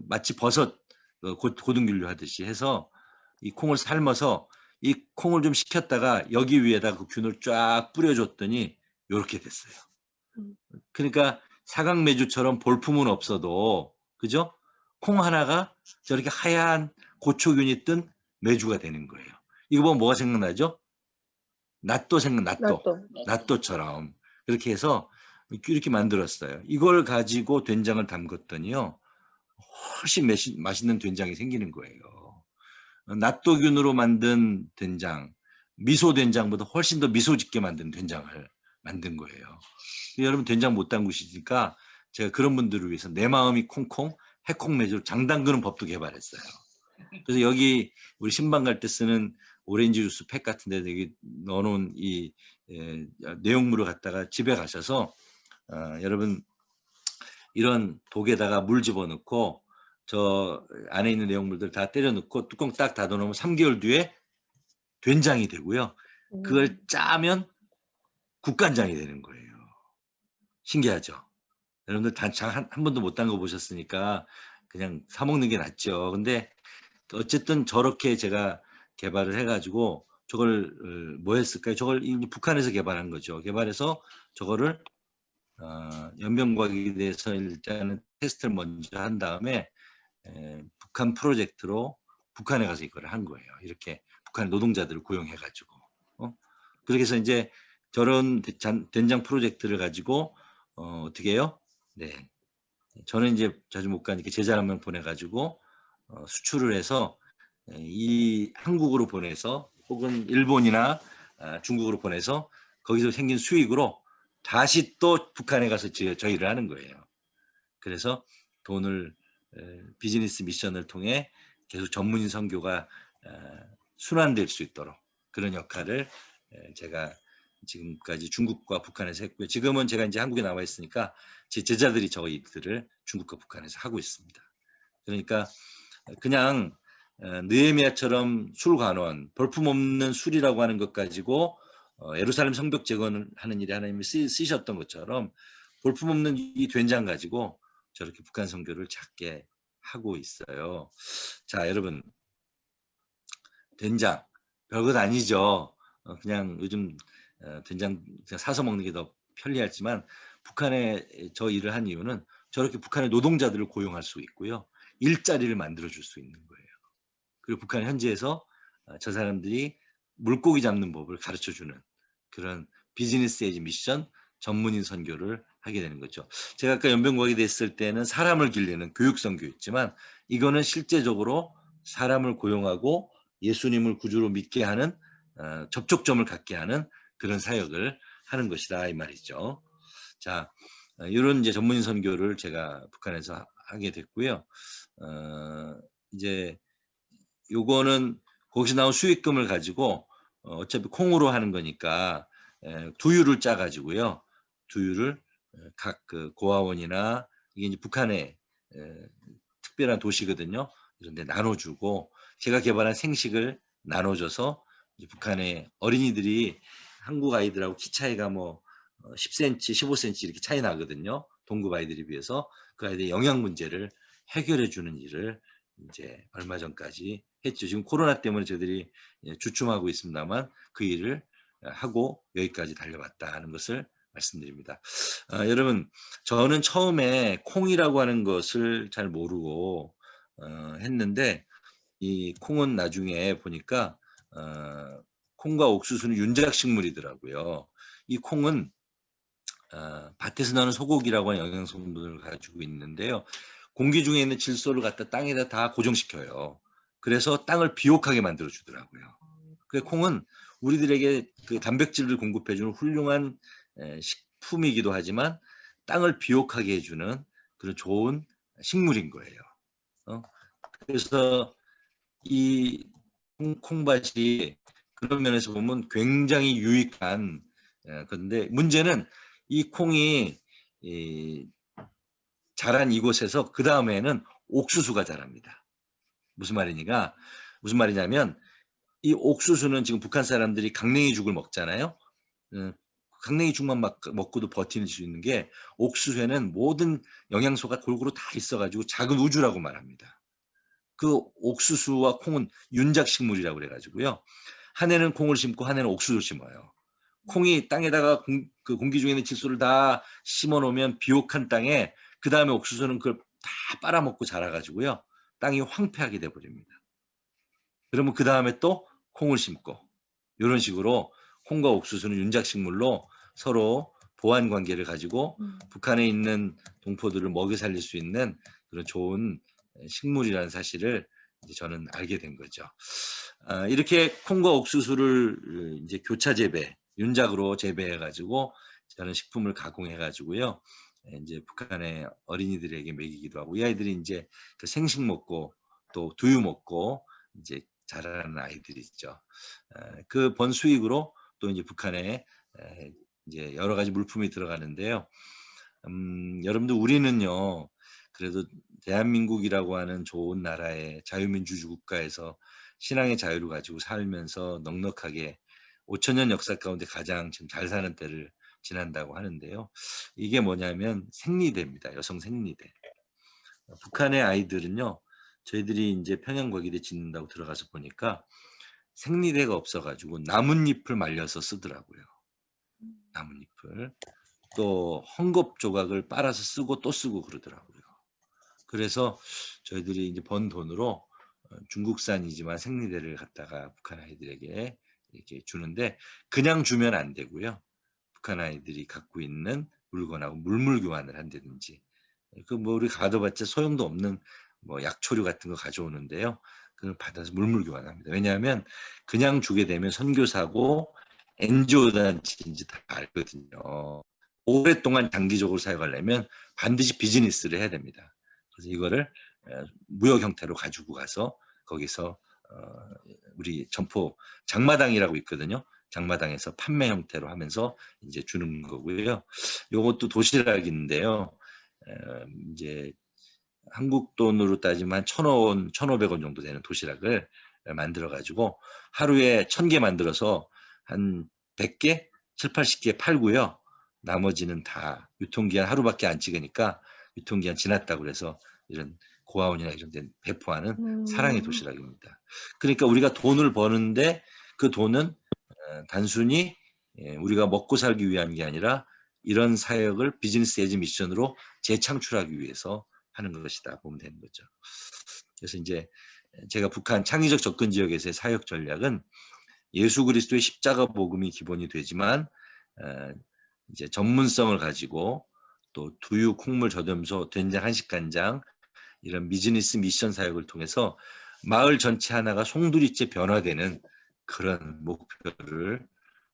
마치 버섯 고등균류 하듯이 해서 이 콩을 삶아서 이 콩을 좀 식혔다가 여기 위에다 그 균을 쫙 뿌려줬더니 이렇게 됐어요. 그러니까 사각매주처럼 볼품은 없어도 그죠? 콩 하나가 저렇게 하얀 고초균이 뜬 매주가 되는 거예요. 이거 보면 뭐가 생각나죠? 낫또 낫또처럼 그렇게 해서 이렇게 만들었어요. 이걸 가지고 된장을 담궜더니요. 훨씬 맛있는 된장이 생기는 거예요. 낫또균으로 만든 된장, 미소 된장보다 훨씬 더 미소 짓게 만든 된장을 만든 거예요. 여러분 된장 못 담그시니까 제가 그런 분들을 위해서 내 마음이 콩콩 해콩 매주로 장 담그는 법도 개발했어요. 그래서 여기 우리 신방 갈 때 쓰는 오렌지 주스 팩 같은 데 여기 넣어놓은 이 내용물을 갖다가 집에 가셔서 여러분 이런 독에다가 물 집어넣고 저 안에 있는 내용물들 다 때려 넣고 뚜껑 딱 닫아놓으면 3개월 뒤에 된장이 되고요. 그걸 짜면 국간장이 되는 거예요. 신기하죠? 여러분들 단장 한 번도 못 담궈 보셨으니까 그냥 사 먹는 게 낫죠. 근데 어쨌든 저렇게 제가 개발을 해가지고 저걸 뭐 했을까요? 저걸 북한에서 개발한 거죠. 개발해서 저거를 연변과학에 대해서 일단은 테스트를 먼저 한 다음에 북한 프로젝트로 북한에 가서 이걸 한 거예요. 이렇게 북한 노동자들을 고용해가지고 그렇게 해서 이제 저런 된장 프로젝트를 가지고 어떻게 해요? 네, 저는 이제 자주 못 가니까 제자 한 명 보내가지고 수출을 해서 이 한국으로 보내서 혹은 일본이나 중국으로 보내서 거기서 생긴 수익으로 다시 또 북한에 가서 저희를 하는 거예요. 그래서 돈을 비즈니스 미션을 통해 계속 전문인 선교가 순환될 수 있도록 그런 역할을 제가 지금까지 중국과 북한에서 했고요. 지금은 제가 이제 한국에 나와 있으니까 제 제자들이 저희들을 중국과 북한에서 하고 있습니다. 그러니까 그냥 느헤미야처럼 술관원, 볼품없는 술이라고 하는 것 가지고 예루살렘 성벽 재건을 하는 일에 하나님이 쓰셨던 것처럼 볼품없는 이 된장 가지고 저렇게 북한 선교를 작게 하고 있어요. 자, 여러분 된장 별것 아니죠. 그냥 요즘 된장 그냥 사서 먹는 게 더 편리하지만 북한에 저 일을 한 이유는 저렇게 북한의 노동자들을 고용할 수 있고요. 일자리를 만들어줄 수 있는 거예요. 그리고 북한 현지에서 저 사람들이 물고기 잡는 법을 가르쳐주는 그런 비즈니스 에이지 미션 전문인 선교를 하게 되는 거죠. 제가 아까 연변과학에 됐을 때는 사람을 기르는 교육 선교였지만 이거는 실제적으로 사람을 고용하고 예수님을 구주로 믿게 하는 접촉점을 갖게 하는 그런 사역을 하는 것이다 이 말이죠. 자, 이런 이제 전문인 선교를 제가 북한에서 하게 됐고요. 이제 요거는 거기서 나온 수익금을 가지고 어차피 콩으로 하는 거니까 두유를 짜 가지고요. 두유를 각 그 고아원이나 이게 이제 북한의 특별한 도시거든요. 이런 데 나눠주고 제가 개발한 생식을 나눠줘서 이제 북한의 어린이들이 한국 아이들하고 키 차이가 뭐 10cm, 15cm 이렇게 차이 나거든요. 동급 아이들에 비해서 그 아이들의 영양 문제를 해결해 주는 일을 이제 얼마 전까지 했죠. 지금 코로나 때문에 저희들이 주춤하고 있습니다만 그 일을 하고 여기까지 달려왔다 하는 것을 말씀드립니다. 여러분, 저는 처음에 콩이라고 하는 것을 잘 모르고 했는데 이 콩은 나중에 보니까 콩과 옥수수는 윤작식물이더라고요. 이 콩은 밭에서 나는 소고기라고 하는 영양 성분을 가지고 있는데요. 공기 중에 있는 질소를 갖다 땅에다 다 고정시켜요. 그래서 땅을 비옥하게 만들어 주더라고요. 그 콩은 우리들에게 그 단백질을 공급해 주는 훌륭한 식품이기도 하지만 땅을 비옥하게 해주는 그런 좋은 식물인 거예요. 그래서 이 콩밭이 그런 면에서 보면 굉장히 유익한 건데 문제는 이 콩이 자란 이곳에서 그 다음에는 옥수수가 자랍니다. 무슨 말이냐면 이 옥수수는 지금 북한 사람들이 강냉이 죽을 먹잖아요. 강냉이 죽만 먹고도 버티는 수 있는 게 옥수수에는 모든 영양소가 골고루 다 있어가지고 작은 우주라고 말합니다. 그 옥수수와 콩은 윤작식물이라고 그래가지고요. 한 해는 콩을 심고 한 해는 옥수수를 심어요. 콩이 땅에다가 그 공기 중에 있는 질소를 다 심어 놓으면 비옥한 땅에 그 다음에 옥수수는 그걸 다 빨아먹고 자라가지고요. 땅이 황폐하게 돼버립니다. 그러면 그 다음에 또 콩을 심고 이런 식으로 콩과 옥수수는 윤작식물로 서로 보완 관계를 가지고 북한에 있는 동포들을 먹여 살릴 수 있는 그런 좋은 식물이라는 사실을 이제 저는 알게 된 거죠. 이렇게 콩과 옥수수를 이제 교차 재배, 윤작으로 재배해 가지고 저는 식품을 가공해 가지고요. 이제 북한의 어린이들에게 먹이기도 하고 이 아이들이 이제 그 생식 먹고 또 두유 먹고 이제 자라는 아이들이 있죠. 그 번 수익으로 또 이제 북한에 이제 여러 가지 물품이 들어가는데요. 여러분들 우리는요. 그래도 대한민국이라고 하는 좋은 나라의 자유민주주의 국가에서 신앙의 자유를 가지고 살면서 넉넉하게 5,000년 역사 가운데 가장 지금 잘 사는 때를 지난다고 하는데요. 이게 뭐냐면 생리대입니다. 여성 생리대. 북한의 아이들은요. 저희들이 이제 평양과기대 짓는다고 들어가서 보니까 생리대가 없어가지고 나뭇잎을 말려서 쓰더라고요. 나뭇잎을. 또 헝겊 조각을 빨아서 쓰고 또 쓰고 그러더라고요. 그래서 저희들이 이제 번 돈으로 중국산이지만 생리대를 갖다가 북한 아이들에게 이렇게 주는데 그냥 주면 안 되고요. 북한 아이들이 갖고 있는 물건하고 물물 교환을 한다든지 그 뭐 우리 가둬봤자 소용도 없는 뭐 약초류 같은 거 가져오는데요. 그걸 받아서 물물 교환합니다. 왜냐하면 그냥 주게 되면 선교사고 NGO 단체인지 다 알거든요. 오랫동안 장기적으로 사용하려면 반드시 비즈니스를 해야 됩니다. 그래서 이거를 무역 형태로 가지고 가서 거기서 우리 점포 장마당이라고 있거든요. 장마당에서 판매 형태로 하면서 이제 주는 거고요. 요것도 도시락인데요. 이제 한국 돈으로 따지면 1,000원, 1,500원 정도 되는 도시락을 만들어 가지고 하루에 1,000개 만들어서 한 100개, 7, 80개 팔고요. 나머지는 다 유통기한 하루밖에 안 찍으니까 유통기한 지났다고 그래서 이런 고아원이나 이런 데 배포하는 사랑의 도시락입니다. 그러니까 우리가 돈을 버는데 그 돈은 단순히 우리가 먹고 살기 위한 게 아니라 이런 사역을 비즈니스 에즈 미션으로 재창출하기 위해서 하는 것이다 보면 되는 거죠. 그래서 이제 제가 북한 창의적 접근 지역에서의 사역 전략은 예수 그리스도의 십자가 복음이 기본이 되지만 이제 전문성을 가지고 또 두유, 콩물 저염소, 된장, 한식 간장 이런 비즈니스 미션 사역을 통해서 마을 전체 하나가 송두리째 변화되는 그런 목표를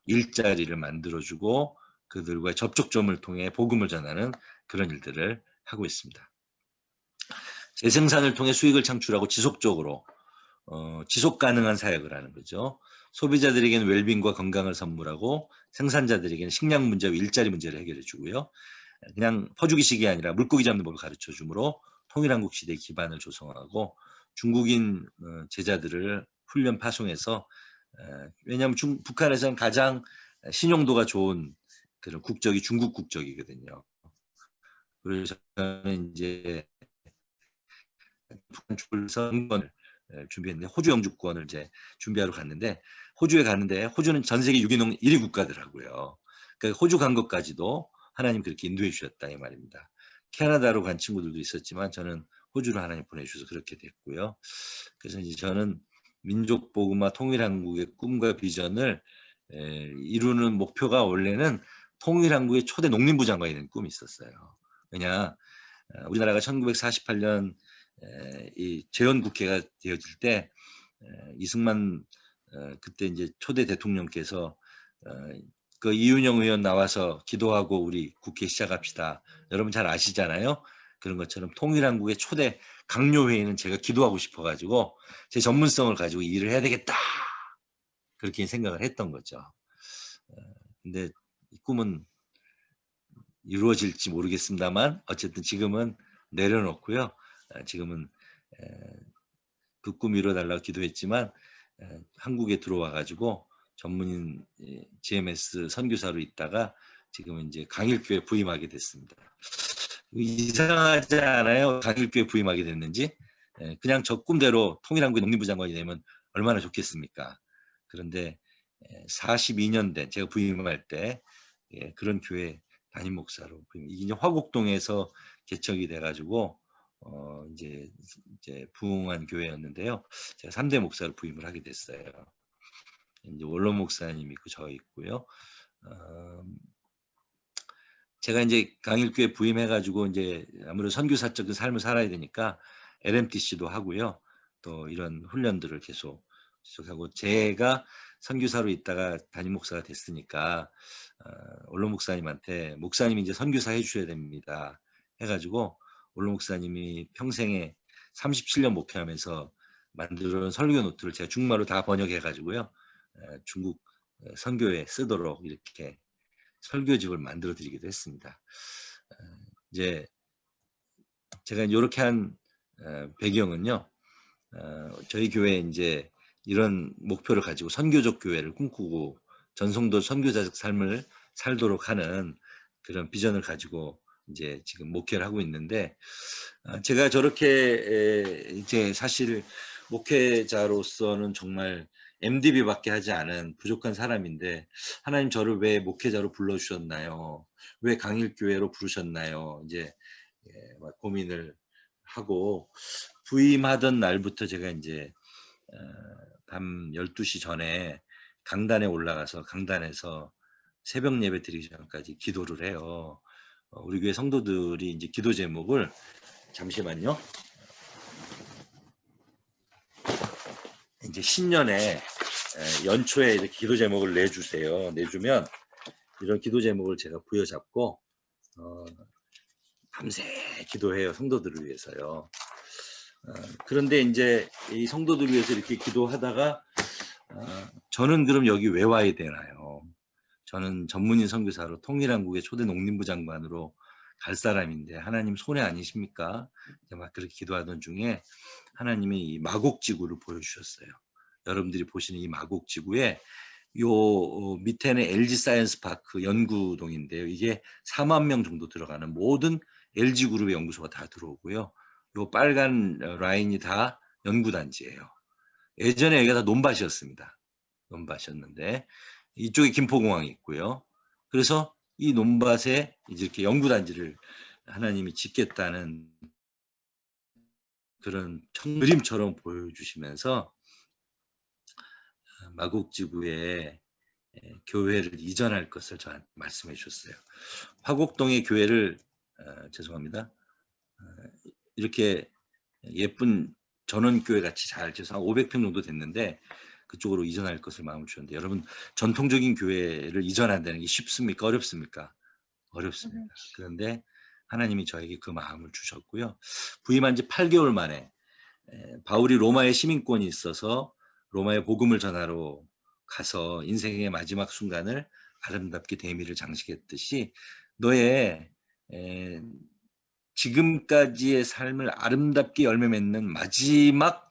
일자리를 만들어주고 그들과 접촉점을 통해 복음을 전하는 그런 일들을 하고 있습니다. 재생산을 통해 수익을 창출하고 지속적으로 지속 가능한 사역을 하는 거죠. 소비자들에게는 웰빙과 건강을 선물하고 생산자들에게는 식량 문제와 일자리 문제를 해결해 주고요. 그냥 퍼주기식이 아니라 물고기 잡는 법을 가르쳐 주므로 통일한국 시대의 기반을 조성하고 중국인 제자들을 훈련 파송해서 왜냐하면 북한에서는 가장 신용도가 좋은 그런 국적이 중국 국적이거든요. 그래서 저는 이제 북한 출선권을 준비했는데 호주 영주권을 이제 준비하러 갔는데 호주에 갔는데 호주는 전 세계 유기농 1위 국가더라고요. 그러니까 호주 간 것까지도 하나님 그렇게 인도해 주셨다 이 말입니다. 캐나다로 간 친구들도 있었지만 저는 호주로 하나님 보내주셔서 그렇게 됐고요. 그래서 이제 저는 민족 복음화 통일한국의 꿈과 비전을 이루는 목표가 원래는 통일한국의 초대 농림부 장관이 되는 꿈이 있었어요. 왜냐 우리나라가 1948년 이 재헌국회가 되어질 때 이승만 그때 이제 초대 대통령께서 그 이윤영 의원 나와서 기도하고 우리 국회 시작합시다. 여러분 잘 아시잖아요. 그런 것처럼 통일한국의 초대 강요회의는 제가 기도하고 싶어가지고 제 전문성을 가지고 일을 해야 되겠다. 그렇게 생각을 했던 거죠. 근데 이 꿈은 이루어질지 모르겠습니다만 어쨌든 지금은 내려놓고요. 지금은 그 꿈 이뤄달라고 기도했지만 한국에 들어와 가지고 전문인 GMS 선교사로 있다가 지금은 이제 강일교에 부임하게 됐습니다. 이상하지 않아요? 강일교에 부임하게 됐는지. 그냥 저 꿈대로 통일한국의 농림부 장관이 되면 얼마나 좋겠습니까? 그런데 42년 된 제가 부임할 때 그런 교회 담임 목사로 이게 화곡동에서 개척이 돼가지고 이제 부흥한 교회였는데요. 제가 3대 목사로 부임을 하게 됐어요. 이제 원로 목사님 있고 저 있고요. 제가 이제 강일교회 부임해가지고 이제 아무래도 선교사적인 삶을 살아야 되니까 LMTC도 하고요. 또 이런 훈련들을 계속 하고 제가 선교사로 있다가 담임 목사가 됐으니까 원로 목사님한테 목사님이 이제 선교사 해주셔야 됩니다. 해가지고 원로 목사님이 평생에 37년 목회하면서 만들어놓은 설교 노트를 제가 중국말로 다 번역해가지고요. 중국 선교에 쓰도록 이렇게 설교집을 만들어 드리기도 했습니다. 이제 제가 이렇게 한 배경은요. 저희 교회 이제 이런 목표를 가지고 선교적 교회를 꿈꾸고 전성도 선교자적 삶을 살도록 하는 그런 비전을 가지고 이제 지금 목회를 하고 있는데 제가 저렇게 이제 사실 목회자로서는 정말 MDB밖에 하지 않은 부족한 사람인데 하나님 저를 왜 목회자로 불러주셨나요? 왜 강일교회로 부르셨나요? 이제 막 고민을 하고 부임하던 날부터 제가 이제 밤 12시 전에 강단에 올라가서 강단에서 새벽 예배 드리기 전까지 기도를 해요. 우리 교회 성도들이 이제 기도 제목을 잠시만요. 이제 신년에 연초에 이렇게 기도 제목을 내주세요. 내주면 이런 기도 제목을 제가 부여잡고 밤새 기도해요. 성도들을 위해서요. 그런데 이제 이 성도들을 위해서 이렇게 기도하다가 저는 그럼 여기 왜 와야 되나요? 저는 전문인 선교사로 통일한국의 초대 농림부 장관으로 갈 사람인데 하나님 손해 아니십니까? 막 그렇게 기도하던 중에 하나님이 이 마곡지구를 보여주셨어요. 여러분들이 보시는 이 마곡지구에 요 밑에는 LG 사이언스 파크 연구동인데요. 이게 4만 명 정도 들어가는 모든 LG 그룹의 연구소가 다 들어오고요. 요 빨간 라인이 다 연구단지예요. 예전에 여기가 다 논밭이었습니다. 논밭이었는데 이쪽에 김포공항이 있고요. 그래서 이 논밭에 이제 이렇게 연구단지를 하나님이 짓겠다는 그런 그림처럼 보여주시면서 마곡지구에 교회를 이전할 것을 저한테 말씀해 주셨어요. 화곡동의 교회를 죄송합니다. 이렇게 예쁜 전원교회 같이 잘 지어서 한 500평 정도 됐는데 그쪽으로 이전할 것을 마음을 주셨는데 여러분 전통적인 교회를 이전한다는 게 쉽습니까? 어렵습니까? 어렵습니다. 그런데 하나님이 저에게 그 마음을 주셨고요. 부임한 지 8개월 만에 바울이 로마에 시민권이 있어서 로마에 복음을 전하러 가서 인생의 마지막 순간을 아름답게 대미를 장식했듯이 너의 지금까지의 삶을 아름답게 열매 맺는 마지막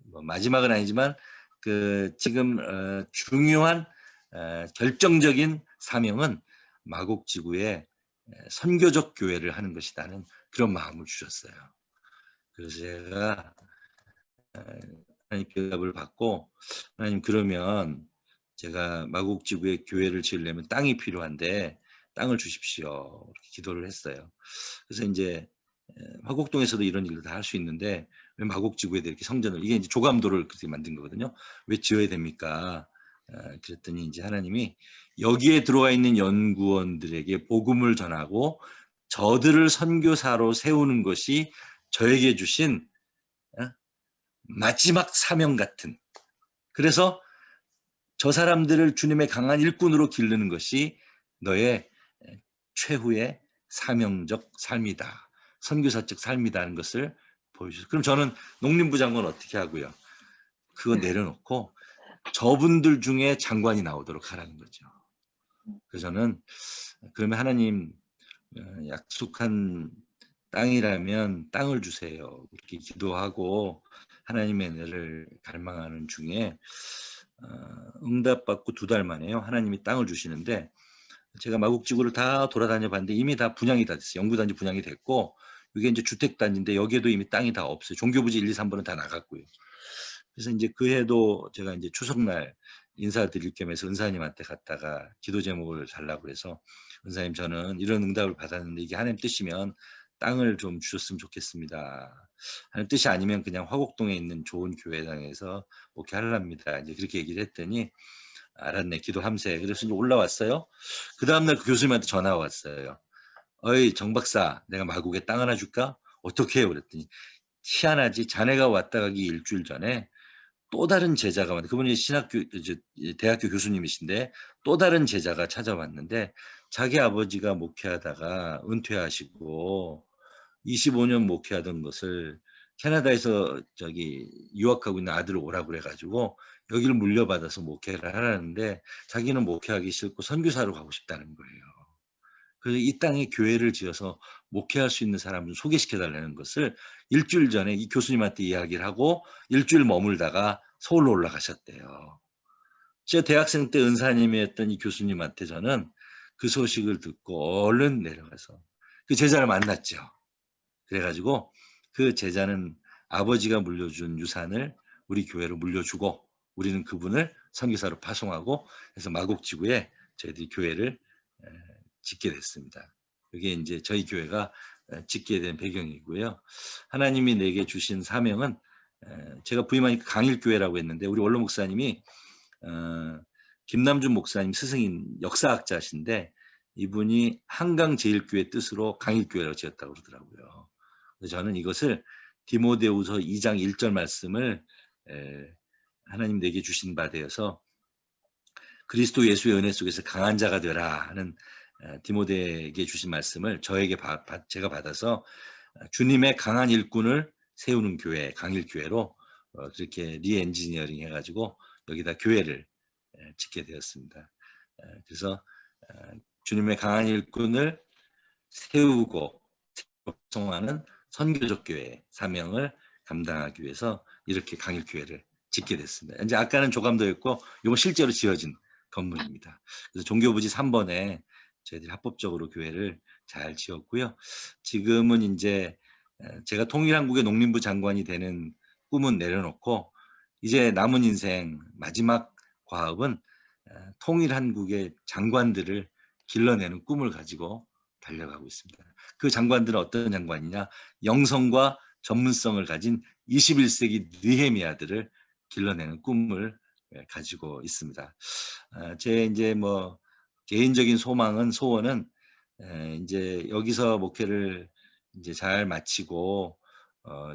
뭐 마지막은 아니지만 그 지금 중요한 결정적인 사명은 마곡 지구의 선교적 교회를 하는 것이라는 그런 마음을 주셨어요. 그래서 제가 하나님께 응답을 받고 하나님 그러면 제가 마곡 지구에 교회를 지으려면 땅이 필요한데 땅을 주십시오. 이렇게 기도를 했어요. 그래서 이제 화곡동에서도 이런 일을 다 할 수 있는데 왜 마곡 지구에 이렇게 성전을 이게 이제 조감도를 그렇게 만든 거거든요. 왜 지어야 됩니까? 그랬더니 이제 하나님이 여기에 들어와 있는 연구원들에게 복음을 전하고 저들을 선교사로 세우는 것이 저에게 주신 마지막 사명 같은. 그래서 저 사람들을 주님의 강한 일꾼으로 기르는 것이 너의 최후의 사명적 삶이다. 선교사적 삶이다는 것을 보여주셨어요. 그럼 저는 농림부 장관 어떻게 하고요? 그거 내려놓고 저분들 중에 장관이 나오도록 하라는 거죠. 그래서 저는 그러면 하나님 약속한 땅이라면 땅을 주세요. 이렇게 기도하고 하나님의 은혜를 갈망하는 중에 응답받고 2달 만에요. 하나님이 땅을 주시는데 제가 마곡지구를 다 돌아다녀 봤는데 이미 다 분양이 다 됐어요. 연구단지 분양이 됐고 이게 이제 주택단지인데 여기에도 이미 땅이 다 없어요. 종교부지 1, 2, 3번은 다 나갔고요. 그래서 이제 그 해도 제가 이제 추석날 인사드릴 겸해서 은사님한테 갔다가 기도 제목을 달라고 해서 은사님 저는 이런 응답을 받았는데 이게 하나님 뜻이면 땅을 좀 주셨으면 좋겠습니다. 하나님 뜻이 아니면 그냥 화곡동에 있는 좋은 교회당에서 목회하랍니다. 이제 그렇게 얘기를 했더니 알았네 기도함세. 그래서 이제 올라왔어요. 그 다음날 그 교수님한테 전화가 왔어요. 어이 정 박사 내가 마곡에 땅 하나 줄까? 어떻게 해요? 그랬더니 희한하지 자네가 왔다 가기 일주일 전에 또 다른 제자가 왔는데 그분이 신학교 이제 대학교 교수님이신데 또 다른 제자가 찾아왔는데 자기 아버지가 목회하다가 은퇴하시고 25년 목회하던 것을 캐나다에서 저기 유학하고 있는 아들을 오라고 그래가지고 여기를 물려받아서 목회를 하라는데 자기는 목회하기 싫고 선교사로 가고 싶다는 거예요. 그래서 이 땅에 교회를 지어서 목회할 수 있는 사람을 소개시켜달라는 것을 일주일 전에 이 교수님한테 이야기를 하고 일주일 머물다가 서울로 올라가셨대요. 제가 대학생 때 은사님이었던 이 교수님한테 저는 그 소식을 듣고 얼른 내려가서 그 제자를 만났죠. 그래가지고 그 제자는 아버지가 물려준 유산을 우리 교회로 물려주고 우리는 그분을 선교사로 파송하고 해서 마곡지구에 저희들이 교회를 짓게 됐습니다. 이게 이제 저희 교회가 짓게 된 배경이고요. 하나님이 내게 주신 사명은 제가 부임하니까 강일교회라고 했는데 우리 원로 목사님이 김남준 목사님 스승인 역사학자신데 이분이 한강제일교회 뜻으로 강일교회라고 지었다고 그러더라고요. 그래서 저는 이것을 디모데후서 2장 1절 말씀을 하나님 내게 주신 바 되어서 그리스도 예수의 은혜 속에서 강한 자가 되라 하는 디모데에게 주신 말씀을 저에게 제가 받아서 주님의 강한 일꾼을 세우는 교회 강일교회로 그렇게 리엔지니어링 해가지고 여기다 교회를 짓게 되었습니다. 그래서 주님의 강한 일꾼을 세우고 활성화하는 선교적 교회 사명을 감당하기 위해서 이렇게 강일교회를 짓게 됐습니다. 이제 아까는 조감도였고 이건 실제로 지어진 건물입니다. 그래서 종교부지 3번에 저희들이 합법적으로 교회를 잘 지었고요. 지금은 이제 제가 통일한국의 농림부 장관이 되는 꿈은 내려놓고 이제 남은 인생 마지막 과업은 통일한국의 장관들을 길러내는 꿈을 가지고 달려가고 있습니다. 그 장관들은 어떤 장관이냐? 영성과 전문성을 가진 21세기 느헤미야들을 길러내는 꿈을 가지고 있습니다. 제 이제 뭐 개인적인 소원은 이제 여기서 목회를 이제 잘 마치고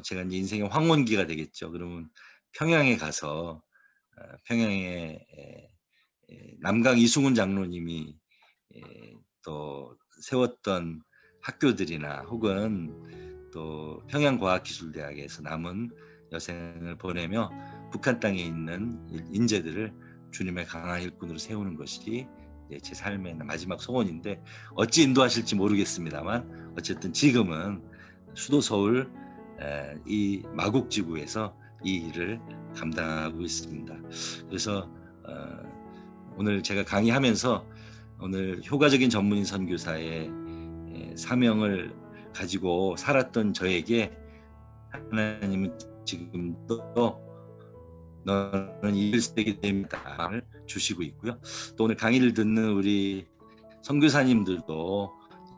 제가 이제 인생의 황혼기가 되겠죠. 그러면 평양에 가서 평양에 남강 이승훈 장로님이 또 세웠던 학교들이나 혹은 또 평양과학기술대학에서 남은 여생을 보내며 북한 땅에 있는 인재들을 주님의 강한 일꾼으로 세우는 것이 제 삶의 마지막 소원인데 어찌 인도하실지 모르겠습니다만 어쨌든 지금은 수도 서울 이 마곡지구에서 이 일을 감당하고 있습니다. 그래서 오늘 제가 강의하면서 오늘 효과적인 전문인 선교사의 사명을 가지고 살았던 저에게 하나님은 지금도 너는 1세기 됩니다를 주시고 있고요. 또 오늘 강의를 듣는 우리 선교사님들도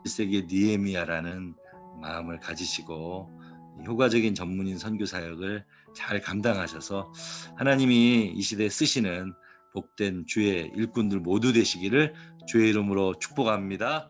1세기 니에미야라는 마음을 가지시고 효과적인 전문인 선교 사역을 잘 감당하셔서 하나님이 이 시대에 쓰시는 복된 주의 일꾼들 모두 되시기를 주의 이름으로 축복합니다.